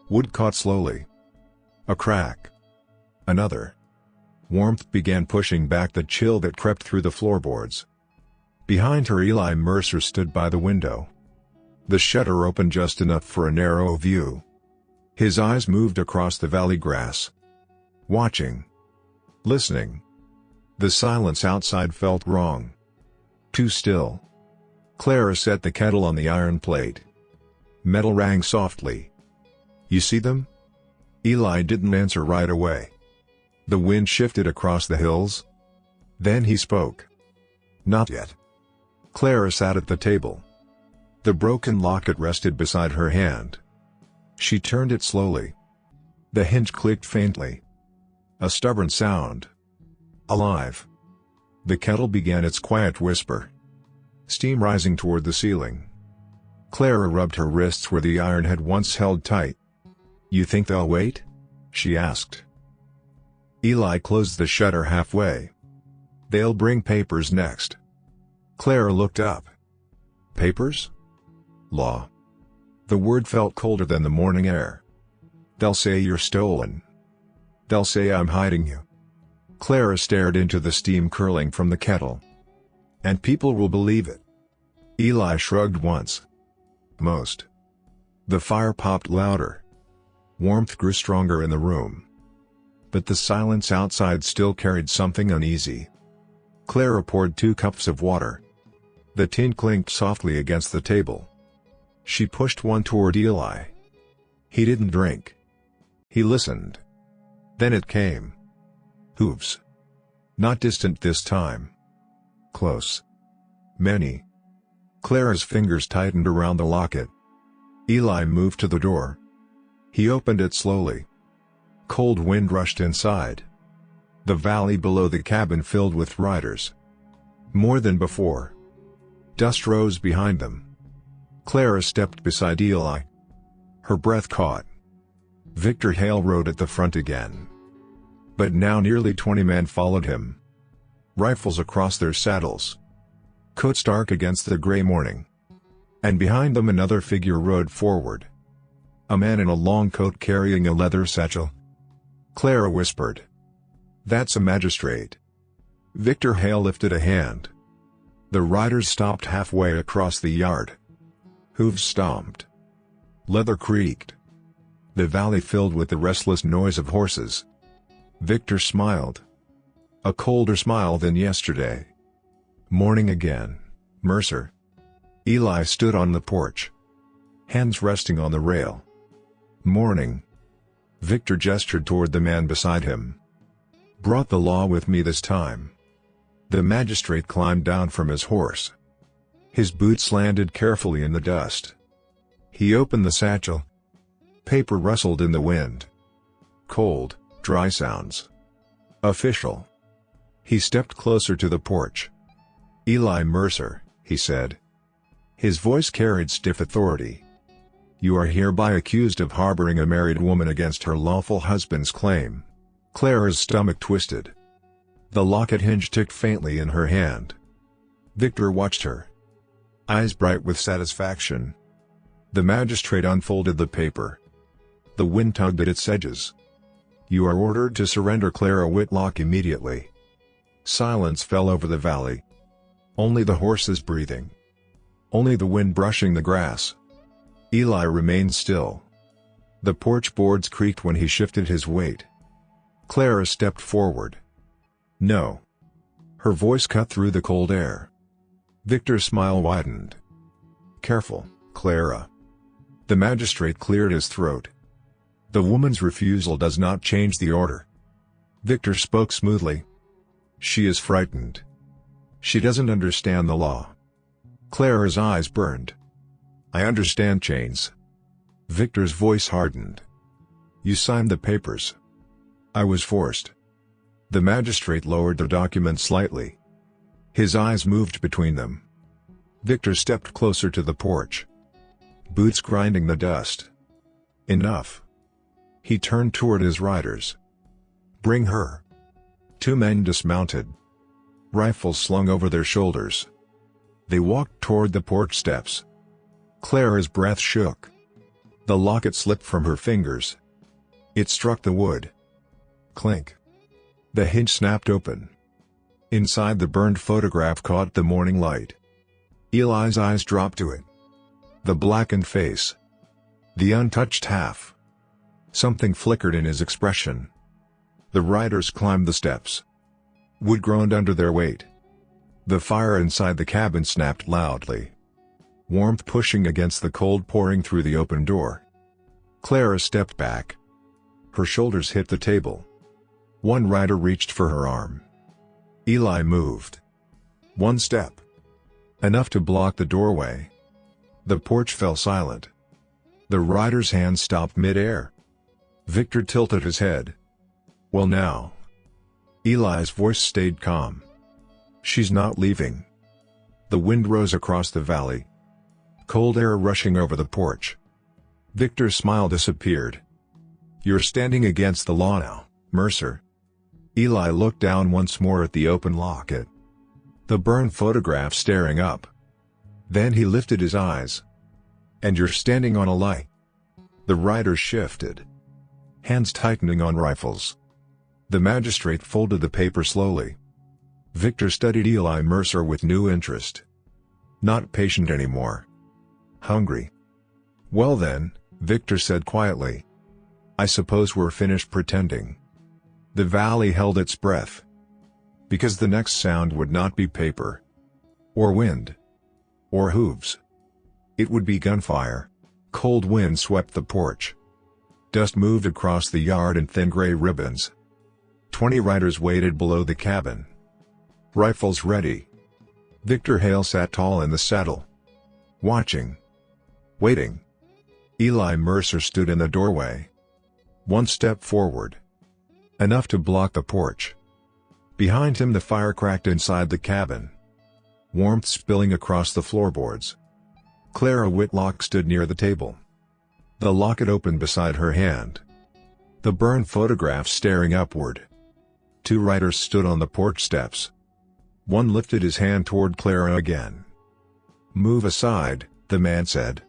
Wood caught slowly. A crack. Another. Warmth began pushing back the chill that crept through the floorboards. Behind her, Eli Mercer stood by the window. The shutter opened just enough for a narrow view. His eyes moved across the valley grass. Watching. Listening. The silence outside felt wrong. Too still. Clara set the kettle on the iron plate. Metal rang softly. "You see them?" Eli didn't answer right away. The wind shifted across the hills. Then he spoke. "Not yet." Clara sat at the table. The broken locket rested beside her hand. She turned it slowly. The hinge clicked faintly. A stubborn sound. Alive. The kettle began its quiet whisper. Steam rising toward the ceiling. Clara rubbed her wrists where the iron had once held tight. "You think they'll wait?" she asked. Eli closed the shutter halfway. "They'll bring papers next." Clara looked up. "Papers?" "Law." The word felt colder than the morning air. "They'll say you're stolen. They'll say I'm hiding you." Clara stared into the steam curling from the kettle. "And people will believe it." Eli shrugged once. "Most." The fire popped louder. Warmth grew stronger in the room. But the silence outside still carried something uneasy. Clara poured 2 cups of water. The tin clinked softly against the table. She pushed one toward Eli. He didn't drink. He listened. Then it came. Hooves. Not distant this time. Close. Many. Clara's fingers tightened around the locket. Eli moved to the door. He opened it slowly. Cold wind rushed inside. The valley below the cabin filled with riders. More than before. Dust rose behind them. Clara stepped beside Eli. Her breath caught. Victor Hale rode at the front again. But now nearly 20 men followed him, rifles across their saddles, coats dark against the gray morning. And behind them another figure rode forward. A man in a long coat carrying a leather satchel. Clara whispered, "That's a magistrate." Victor Hale lifted a hand. The riders stopped halfway across the yard. Hooves stomped. Leather creaked. The valley filled with the restless noise of horses. Victor smiled. A colder smile than yesterday. "Morning again, Mercer." Eli stood on the porch, hands resting on the rail. "Morning." Victor gestured toward the man beside him. "Brought the law with me this time." The magistrate climbed down from his horse. His boots landed carefully in the dust. He opened the satchel. Paper rustled in the wind. Cold, dry sounds. "Official." He stepped closer to the porch. "Eli Mercer," he said. His voice carried stiff authority. "You are hereby accused of harboring a married woman against her lawful husband's claim." Clara's stomach twisted. The locket hinge ticked faintly in her hand. Victor watched her, eyes bright with satisfaction. The magistrate unfolded the paper. The wind tugged at its edges. "You are ordered to surrender Clara Whitlock immediately." Silence fell over the valley. Only the horses breathing. Only the wind brushing the grass. Eli remained still. The porch boards creaked when he shifted his weight. Clara stepped forward. "No." Her voice cut through the cold air. Victor's smile widened. "Careful, Clara." The magistrate cleared his throat. "The woman's refusal does not change the order." Victor spoke smoothly. "She is frightened. She doesn't understand the law." Clara's eyes burned. "I understand chains." Victor's voice hardened. "You signed the papers." "I was forced." The magistrate lowered the document slightly. His eyes moved between them. Victor stepped closer to the porch, boots grinding the dust. "Enough." He turned toward his riders. "Bring her." 2 men dismounted, rifles slung over their shoulders. They walked toward the porch steps. Clara's breath shook. The locket slipped from her fingers. It struck the wood. Clink. The hinge snapped open. Inside, the burned photograph caught the morning light. Eli's eyes dropped to it. The blackened face. The untouched half. Something flickered in his expression. The riders climbed the steps. Wood groaned under their weight. The fire inside the cabin snapped loudly. Warmth pushing against the cold pouring through the open door. Clara stepped back. Her shoulders hit the table. One rider reached for her arm. Eli moved. 1 step. Enough to block the doorway. The porch fell silent. The rider's hand stopped mid-air. Victor tilted his head. "Well now." Eli's voice stayed calm. "She's not leaving." The wind rose across the valley. Cold air rushing over the porch. Victor's smile disappeared. "You're standing against the law now, Mercer." Eli looked down once more at the open locket. The burned photograph staring up. Then he lifted his eyes. "And you're standing on a lie." The riders shifted, hands tightening on rifles. The magistrate folded the paper slowly. Victor studied Eli Mercer with new interest. Not patient anymore. Hungry. "Well then," Victor said quietly. "I suppose we're finished pretending." The valley held its breath. Because the next sound would not be paper, or wind, or hooves. It would be gunfire. Cold wind swept the porch. Dust moved across the yard in thin gray ribbons. 20 riders waited below the cabin, rifles ready. Victor Hale sat tall in the saddle, watching, waiting. Eli Mercer stood in the doorway. 1 step forward. Enough to block the porch. Behind him, the fire cracked inside the cabin, warmth spilling across the floorboards. Clara Whitlock stood near the table. The locket opened beside her hand. the burned photograph staring upward. Two riders stood on the porch steps. One lifted his hand toward Clara again. "Move aside," the man said.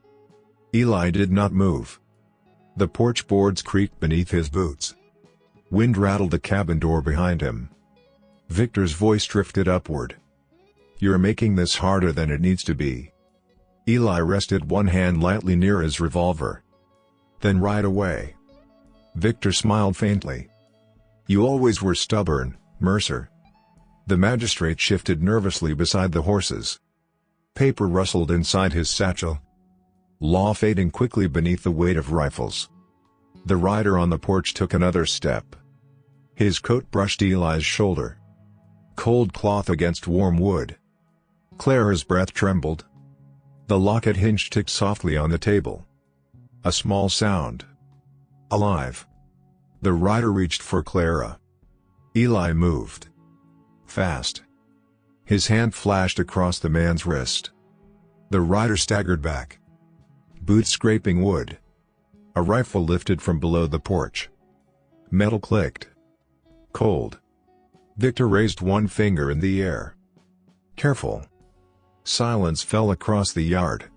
Eli did not move. The porch boards creaked beneath his boots. Wind rattled the cabin door behind him. Victor's voice drifted upward. "You're making this harder than it needs to be." Eli rested one hand lightly near his revolver. "Then ride away." Victor smiled faintly. "You always were stubborn, Mercer." The magistrate shifted nervously beside the horses. Paper rustled inside his satchel. Law fading quickly beneath the weight of rifles. The rider on the porch took another step. His coat brushed Eli's shoulder. Cold cloth against warm wood. Clara's breath trembled. The locket hinge ticked softly on the table. A small sound. Alive. The rider reached for Clara. Eli moved. Fast. His hand flashed across the man's wrist. The rider staggered back. Boots scraping wood. A rifle lifted from below the porch. Metal clicked. Cold. Victor raised one finger in the air. "Careful." Silence fell across the yard.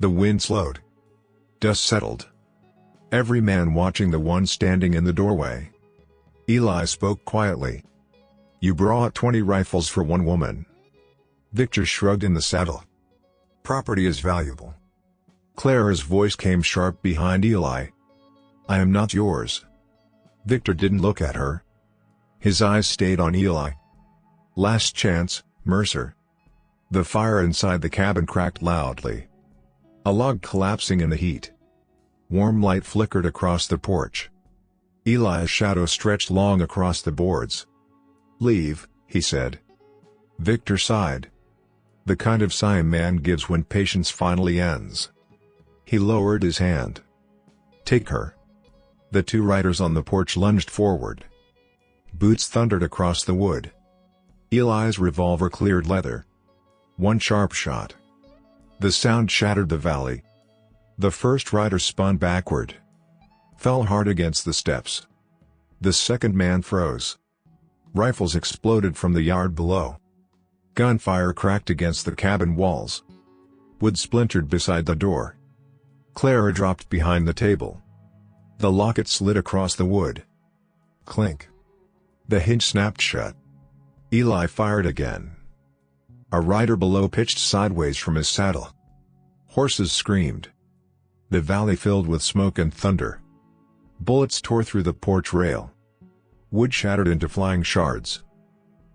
The wind slowed. Dust settled. Every man watching the one standing in the doorway. Eli spoke quietly. "You brought 20 rifles for one woman." Victor shrugged in the saddle. "Property is valuable." Clara's voice came sharp behind Eli. "I am not yours." Victor didn't look at her. His eyes stayed on Eli. "Last chance, Mercer." The fire inside the cabin cracked loudly. A log collapsing in the heat. Warm light flickered across the porch. Eli's shadow stretched long across the boards. "Leave," he said. Victor sighed. The kind of sigh a man gives when patience finally ends. He lowered his hand. "Take her." The two riders on the porch lunged forward. Boots thundered across the wood. Eli's revolver cleared leather. One sharp shot. The sound shattered the valley. The first rider spun backward. Fell hard against the steps. The second man froze. Rifles exploded from the yard below. Gunfire cracked against the cabin walls. Wood splintered beside the door. Clara dropped behind the table. The locket slid across the wood. Clink. The hinge snapped shut. Eli fired again. A rider below pitched sideways from his saddle. Horses screamed. The valley filled with smoke and thunder. Bullets tore through the porch rail. Wood shattered into flying shards.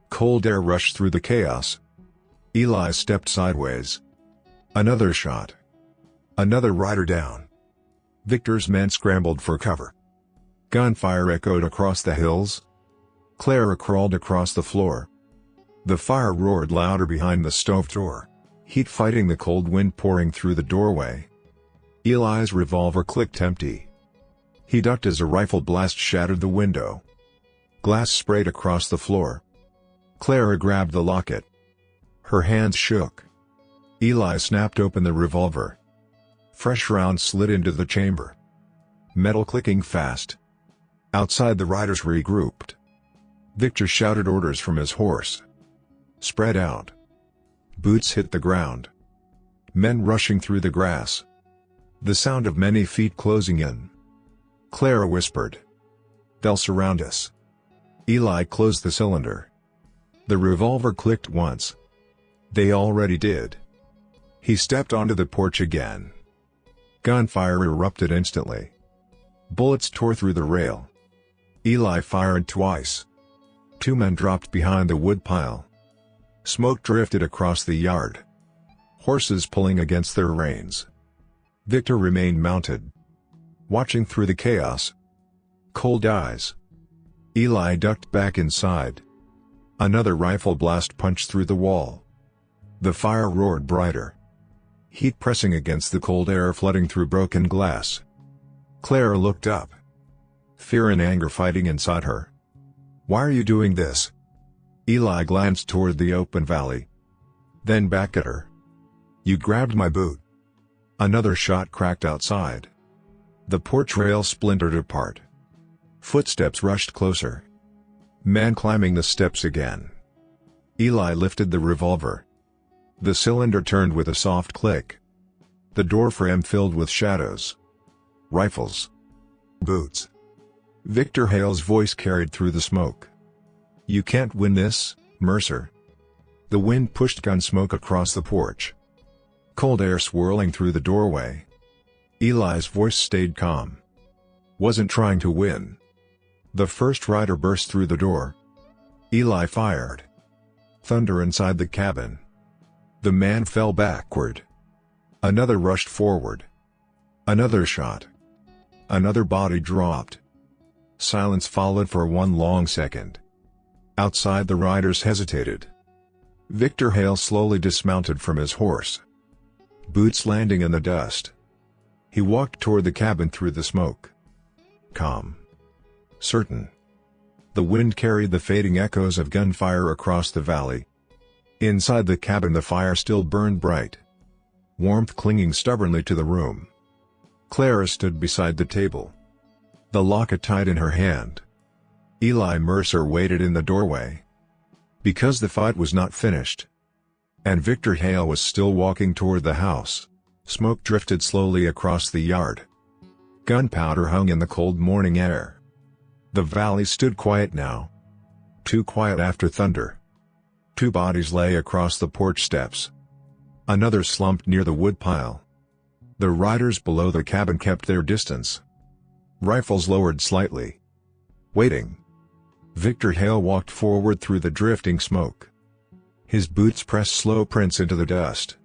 Cold air rushed through the chaos. Eli stepped sideways. Another shot. Another rider down. Victor's men scrambled for cover. Gunfire echoed across the hills. Clara crawled across the floor. The fire roared louder behind the stove door, heat fighting the cold wind pouring through the doorway. Eli's revolver clicked empty. He ducked as a rifle blast shattered the window. Glass sprayed across the floor. Clara grabbed the locket. Her hands shook. Eli snapped open the revolver. Fresh rounds slid into the chamber. Metal clicking fast. Outside, the riders regrouped. Victor shouted orders from his horse. "Spread out." Boots hit the ground. Men rushing through the grass. The sound of many feet closing in. Clara whispered, "They'll surround us." Eli closed the cylinder. The revolver clicked once. They already did. He stepped onto the porch again. Gunfire erupted instantly. Bullets tore through the rail. Eli fired twice. Two men dropped behind the wood pile. Smoke drifted across the yard. Horses pulling against their reins. Victor remained mounted, watching through the chaos. Cold eyes. Eli ducked back inside. Another rifle blast punched through the wall. The fire roared brighter. Heat pressing against the cold air flooding through broken glass. Clara looked up. Fear and anger fighting inside her. "Why are you doing this?" Eli glanced toward the open valley. Then back at her. "You grabbed my boot." Another shot cracked outside. The porch rail splintered apart. Footsteps rushed closer. Man climbing the steps again. Eli lifted the revolver. The cylinder turned with a soft click. The door frame filled with shadows. Rifles. Boots. Victor Hale's voice carried through the smoke. "You can't win this, Mercer." The wind pushed gun smoke across the porch. Cold air swirling through the doorway. Eli's voice stayed calm. "Wasn't trying to win." The first rider burst through the door. Eli fired. Thunder inside the cabin. The man fell backward. Another rushed forward. Another shot. Another body dropped. Silence followed for one long second. Outside, the riders hesitated. Victor Hale slowly dismounted from his horse. Boots landing in the dust. He walked toward the cabin through the smoke. Calm. Certain. The wind carried the fading echoes of gunfire across the valley. Inside the cabin, the fire still burned bright. Warmth clinging stubbornly to the room. Clara stood beside the table. The locket tied in her hand. Eli Mercer waited in the doorway. Because the fight was not finished. And Victor Hale was still walking toward the house. Smoke drifted slowly across the yard. Gunpowder hung in the cold morning air. The valley stood quiet now. Too quiet after thunder. Two bodies lay across the porch steps. Another slumped near the woodpile. The riders below the cabin kept their distance. Rifles lowered slightly. Waiting. Victor Hale walked forward through the drifting smoke. His boots pressed slow prints into the dust.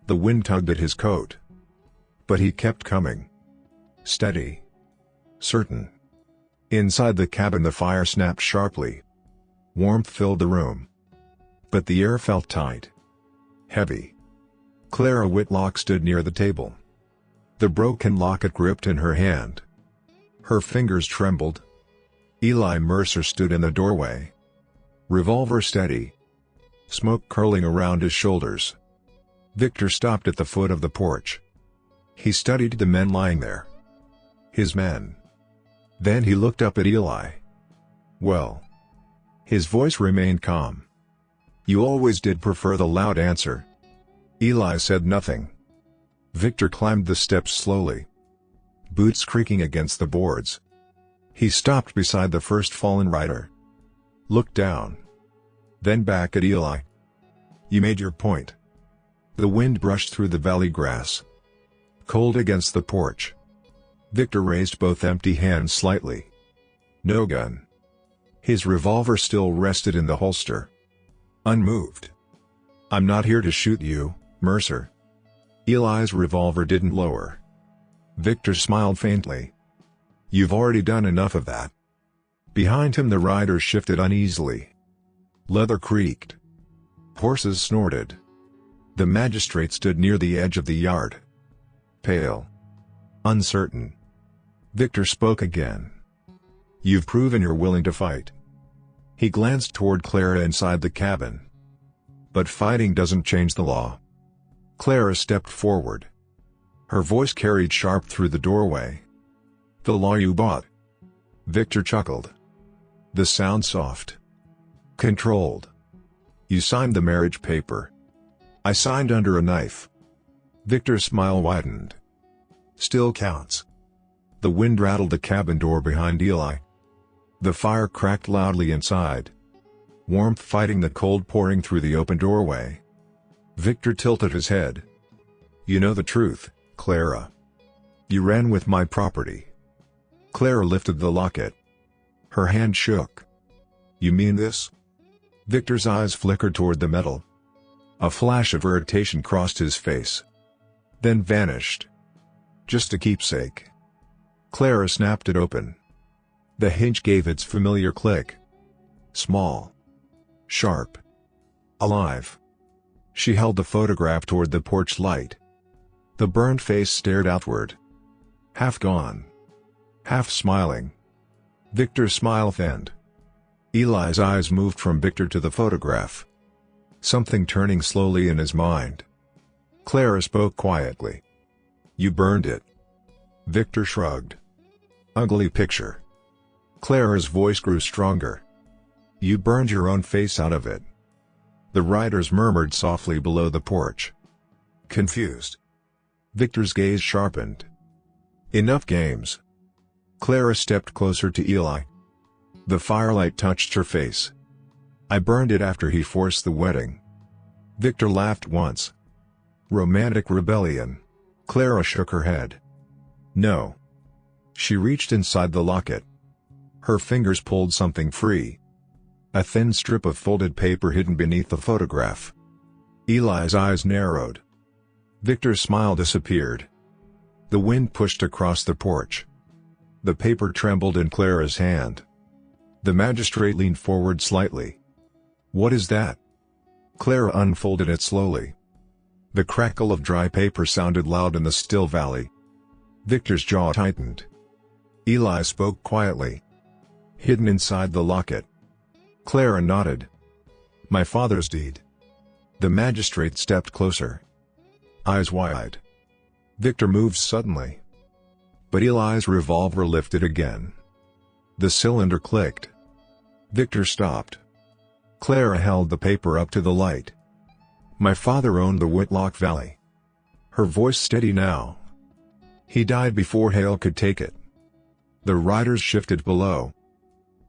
The wind tugged at his coat. But he kept coming. Steady. Certain. Inside the cabin, the fire snapped sharply. Warmth filled the room. But the air felt tight. Heavy. Clara Whitlock stood near the table. The broken locket gripped in her hand. Her fingers trembled. Eli Mercer stood in the doorway. Revolver steady. Smoke curling around his shoulders. Victor stopped at the foot of the porch. He studied the men lying there. His men. Then he looked up at Eli. "Well." His voice remained calm. "You always did prefer the loud answer." Eli said nothing. Victor climbed the steps slowly. Boots creaking against the boards. He stopped beside the first fallen rider. Looked down. Then back at Eli. "You made your point." The wind brushed through the valley grass. Cold against the porch. Victor raised both empty hands slightly. No gun. His revolver still rested in the holster. Unmoved. "I'm not here to shoot you, Mercer." Eli's revolver didn't lower. Victor smiled faintly. "You've already done enough of that." Behind him, the riders shifted uneasily. Leather creaked. Horses snorted. The magistrate stood near the edge of the yard. Pale. Uncertain. Victor spoke again. "You've proven you're willing to fight." He glanced toward Clara inside the cabin. "But fighting doesn't change the law." Clara stepped forward. Her voice carried sharp through the doorway. "The law you bought." Victor chuckled. The sound soft. Controlled. "You signed the marriage paper." "I signed under a knife." Victor's smile widened. "Still counts." The wind rattled the cabin door behind Eli. The fire cracked loudly inside. Warmth fighting the cold pouring through the open doorway. Victor tilted his head. "You know the truth, Clara. You ran with my property." Clara lifted the locket. Her hand shook. "You mean this?" Victor's eyes flickered toward the metal. A flash of irritation crossed his face. Then vanished. "Just a keepsake." Clara snapped it open. The hinge gave its familiar click. Small. Sharp. Alive. She held the photograph toward the porch light. The burned face stared outward. Half gone. Half smiling. Victor's smile thinned. Eli's eyes moved from Victor to the photograph. Something turning slowly in his mind. Clara spoke quietly. "You burned it." Victor shrugged. "Ugly picture." Clara's voice grew stronger. "You burned your own face out of it." The riders murmured softly below the porch. Confused. Victor's gaze sharpened. "Enough games." Clara stepped closer to Eli. The firelight touched her face. "I burned it after he forced the wedding." Victor laughed once. "Romantic rebellion." Clara shook her head. "No." She reached inside the locket. Her fingers pulled something free. A thin strip of folded paper hidden beneath the photograph. Eli's eyes narrowed. Victor's smile disappeared. The wind pushed across the porch. The paper trembled in Clara's hand. The magistrate leaned forward slightly. "What is that?" Clara unfolded it slowly. The crackle of dry paper sounded loud in the still valley. Victor's jaw tightened. Eli spoke quietly. "Hidden inside the locket." Clara nodded. "My father's deed." The magistrate stepped closer. Eyes wide. Victor moved suddenly. But Eli's revolver lifted again. The cylinder clicked. Victor stopped. Clara held the paper up to the light. "My father owned the Whitlock Valley." Her voice steady now. "He died before Hale could take it." The riders shifted below.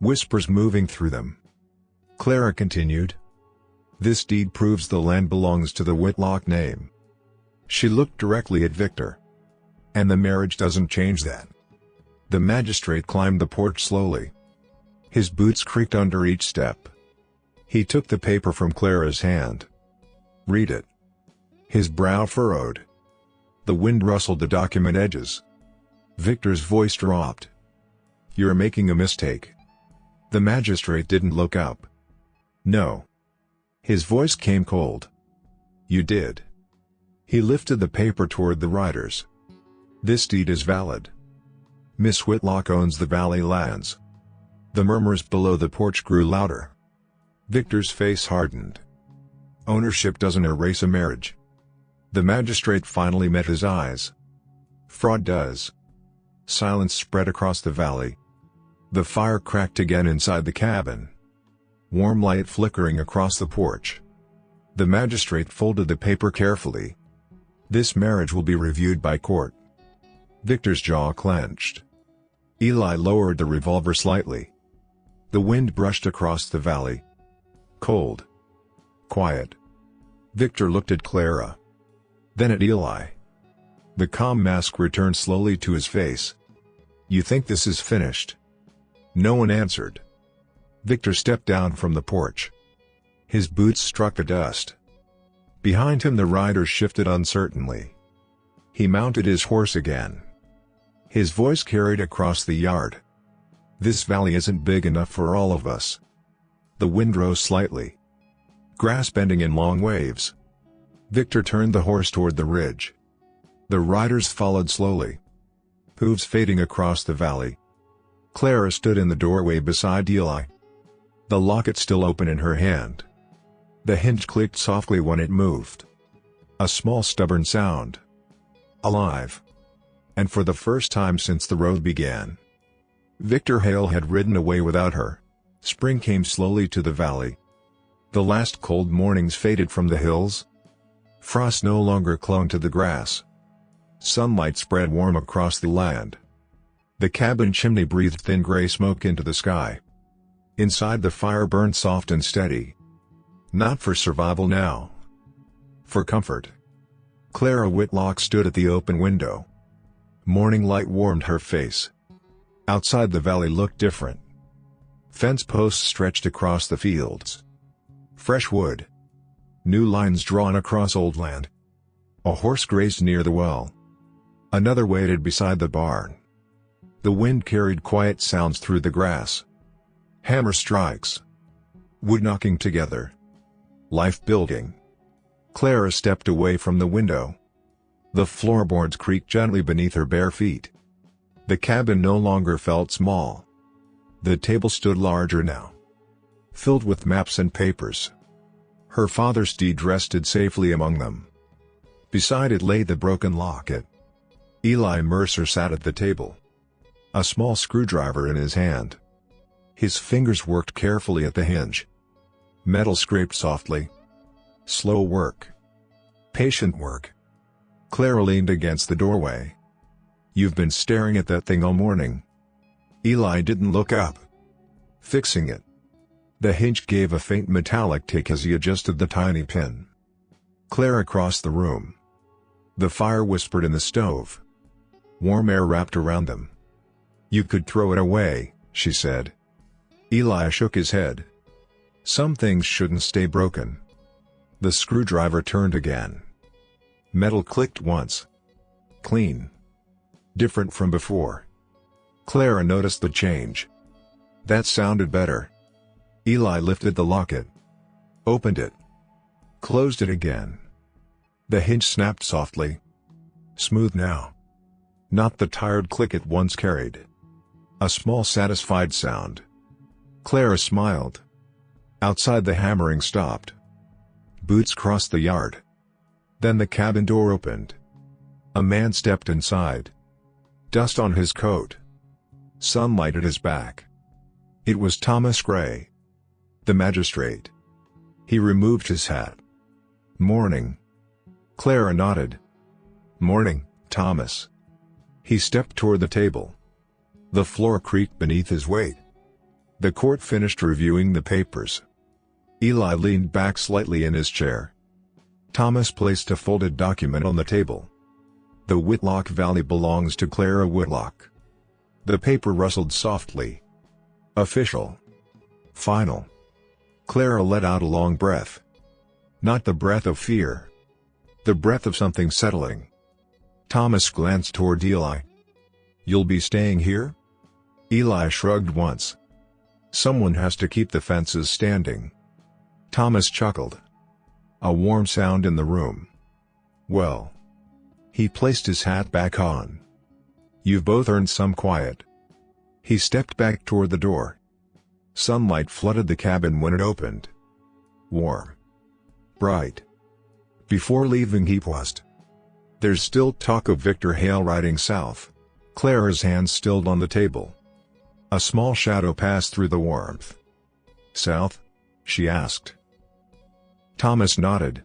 Whispers moving through them. Clara continued. "This deed proves the land belongs to the Whitlock name." She looked directly at Victor. "And the marriage doesn't change that." The magistrate climbed the porch slowly. His boots creaked under each step. He took the paper from Clara's hand. "Read it." His brow furrowed. The wind rustled the document edges. Victor's voice dropped. "You're making a mistake." The magistrate didn't look up. "No." His voice came cold. "You did." He lifted the paper toward the riders. "This deed is valid. Miss Whitlock owns the valley lands." The murmurs below the porch grew louder. Victor's face hardened. "Ownership doesn't erase a marriage." The magistrate finally met his eyes. "Fraud does." Silence spread across the valley. The fire cracked again inside the cabin. Warm light flickering across the porch. The magistrate folded the paper carefully. "This marriage will be reviewed by court." Victor's jaw clenched. Eli lowered the revolver slightly. The wind brushed across the valley. Cold. Quiet. Victor looked at Clara. Then at Eli. The calm mask returned slowly to his face. "You think this is finished?" No one answered. Victor stepped down from the porch. His boots struck the dust. Behind him the riders shifted uncertainly. He mounted his horse again. His voice carried across the yard. "This valley isn't big enough for all of us." The wind rose slightly. Grass bending in long waves. Victor turned the horse toward the ridge. The riders followed slowly. Hooves fading across the valley. Clara stood in the doorway beside Eli. The locket still open in her hand. The hinge clicked softly when it moved. A small stubborn sound. Alive. And for the first time since the road began. Victor Hale had ridden away without her. Spring came slowly to the valley. The last cold mornings faded from the hills. Frost no longer clung to the grass. Sunlight spread warm across the land. The cabin chimney breathed thin gray smoke into the sky. Inside the fire burned soft and steady. Not for survival now. For comfort. Clara Whitlock stood at the open window. Morning light warmed her face. Outside the valley looked different. Fence posts stretched across the fields. Fresh wood. New lines drawn across old land. A horse grazed near the well. Another waited beside the barn. The wind carried quiet sounds through the grass. Hammer strikes. Wood knocking together. Life building. Clara stepped away from the window. The floorboards creaked gently beneath her bare feet. The cabin no longer felt small. The table stood larger now. Filled with maps and papers. Her father's deed rested safely among them. Beside it lay the broken locket. Eli Mercer sat at the table. A small screwdriver in his hand. His fingers worked carefully at the hinge. Metal scraped softly. Slow work. Patient work. Clara leaned against the doorway. "You've been staring at that thing all morning." Eli didn't look up. "Fixing it." The hinge gave a faint metallic tick as he adjusted the tiny pin. Clara crossed the room. The fire whispered in the stove. Warm air wrapped around them. "You could throw it away," she said. Eli shook his head. "Some things shouldn't stay broken." The screwdriver turned again. Metal clicked once. Clean. Different from before. Clara noticed the change. That sounded better. Eli lifted the locket. Opened it. Closed it again. The hinge snapped softly. Smooth now. Not the tired click it once carried. A small satisfied sound. Clara smiled. Outside the hammering stopped. Boots crossed the yard. Then the cabin door opened. A man stepped inside. Dust on his coat. Sunlight at his back. It was Thomas Gray, the magistrate. He removed his hat. "Morning." Clara nodded. "Morning, Thomas." He stepped toward the table. The floor creaked beneath his weight. The court finished reviewing the papers. Eli leaned back slightly in his chair. Thomas placed a folded document on the table. "The Whitlock Valley belongs to Clara Whitlock." The paper rustled softly. "Official. Final." Clara let out a long breath. Not the breath of fear. The breath of something settling. Thomas glanced toward Eli. "You'll be staying here?" Eli shrugged once. "Someone has to keep the fences standing." Thomas chuckled. A warm sound in the room. "Well." He placed his hat back on. "You've both earned some quiet." He stepped back toward the door. Sunlight flooded the cabin when it opened. Warm. Bright. Before leaving he paused. "There's still talk of Victor Hale riding south." Clara's hand stilled on the table. A small shadow passed through the warmth. "South?" she asked. Thomas nodded.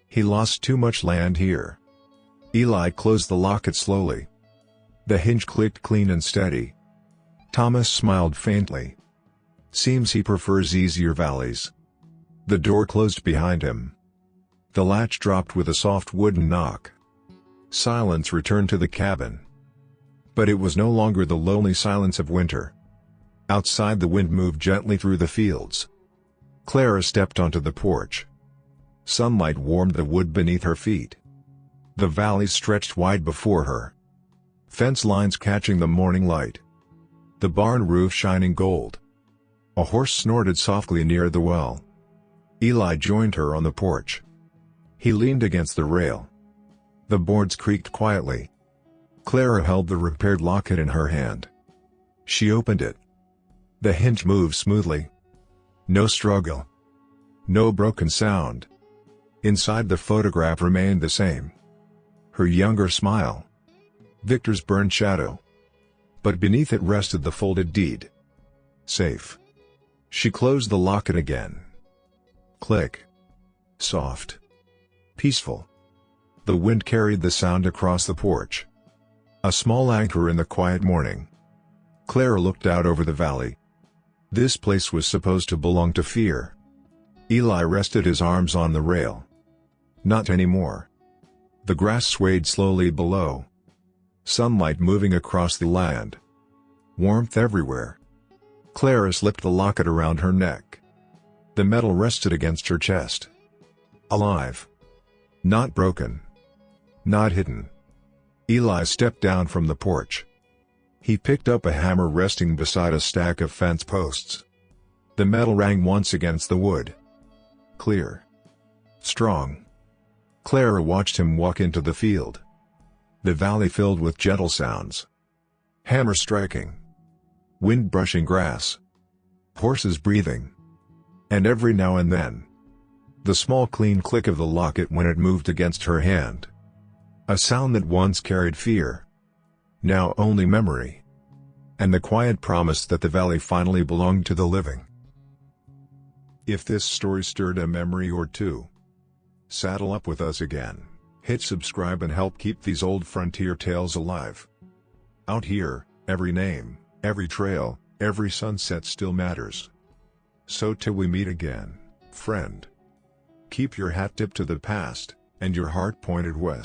"He lost too much land here." Eli closed the locket slowly. The hinge clicked clean and steady. Thomas smiled faintly. "Seems he prefers easier valleys." The door closed behind him. The latch dropped with a soft wooden knock. Silence returned to the cabin. But it was no longer the lonely silence of winter. Outside the wind moved gently through the fields. Clara stepped onto the porch. Sunlight warmed the wood beneath her feet. The valley stretched wide before her. Fence lines catching the morning light. The barn roof shining gold. A horse snorted softly near the well. Eli joined her on the porch. He leaned against the rail. The boards creaked quietly. Clara held the repaired locket in her hand. She opened it. The hinge moved smoothly. No struggle. No broken sound. Inside the photograph remained the same. Her younger smile. Victor's burned shadow. But beneath it rested the folded deed. Safe. She closed the locket again. Click. Soft. Peaceful. The wind carried the sound across the porch. A small anchor in the quiet morning. Clara looked out over the valley. This place was supposed to belong to fear. Eli rested his arms on the rail. Not anymore. The grass swayed slowly below. Sunlight moving across the land. Warmth everywhere. Clara slipped the locket around her neck. The metal rested against her chest. Alive. Not broken. Not hidden. Eli stepped down from the porch. He picked up a hammer resting beside a stack of fence posts. The metal rang once against the wood. Clear. Strong. Clara watched him walk into the field. The valley filled with gentle sounds. Hammer striking. Wind brushing grass. Horses breathing. And every now and then, the small clean click of the locket when it moved against her hand. A sound that once carried fear. Now only memory. and the quiet promise that the valley finally belonged to the living. If this story stirred a memory or two, saddle up with us again, hit subscribe and help keep these old frontier tales alive. Out here, every name, every trail, every sunset still matters. So till we meet again, friend, keep your hat tipped to the past, and your heart pointed west.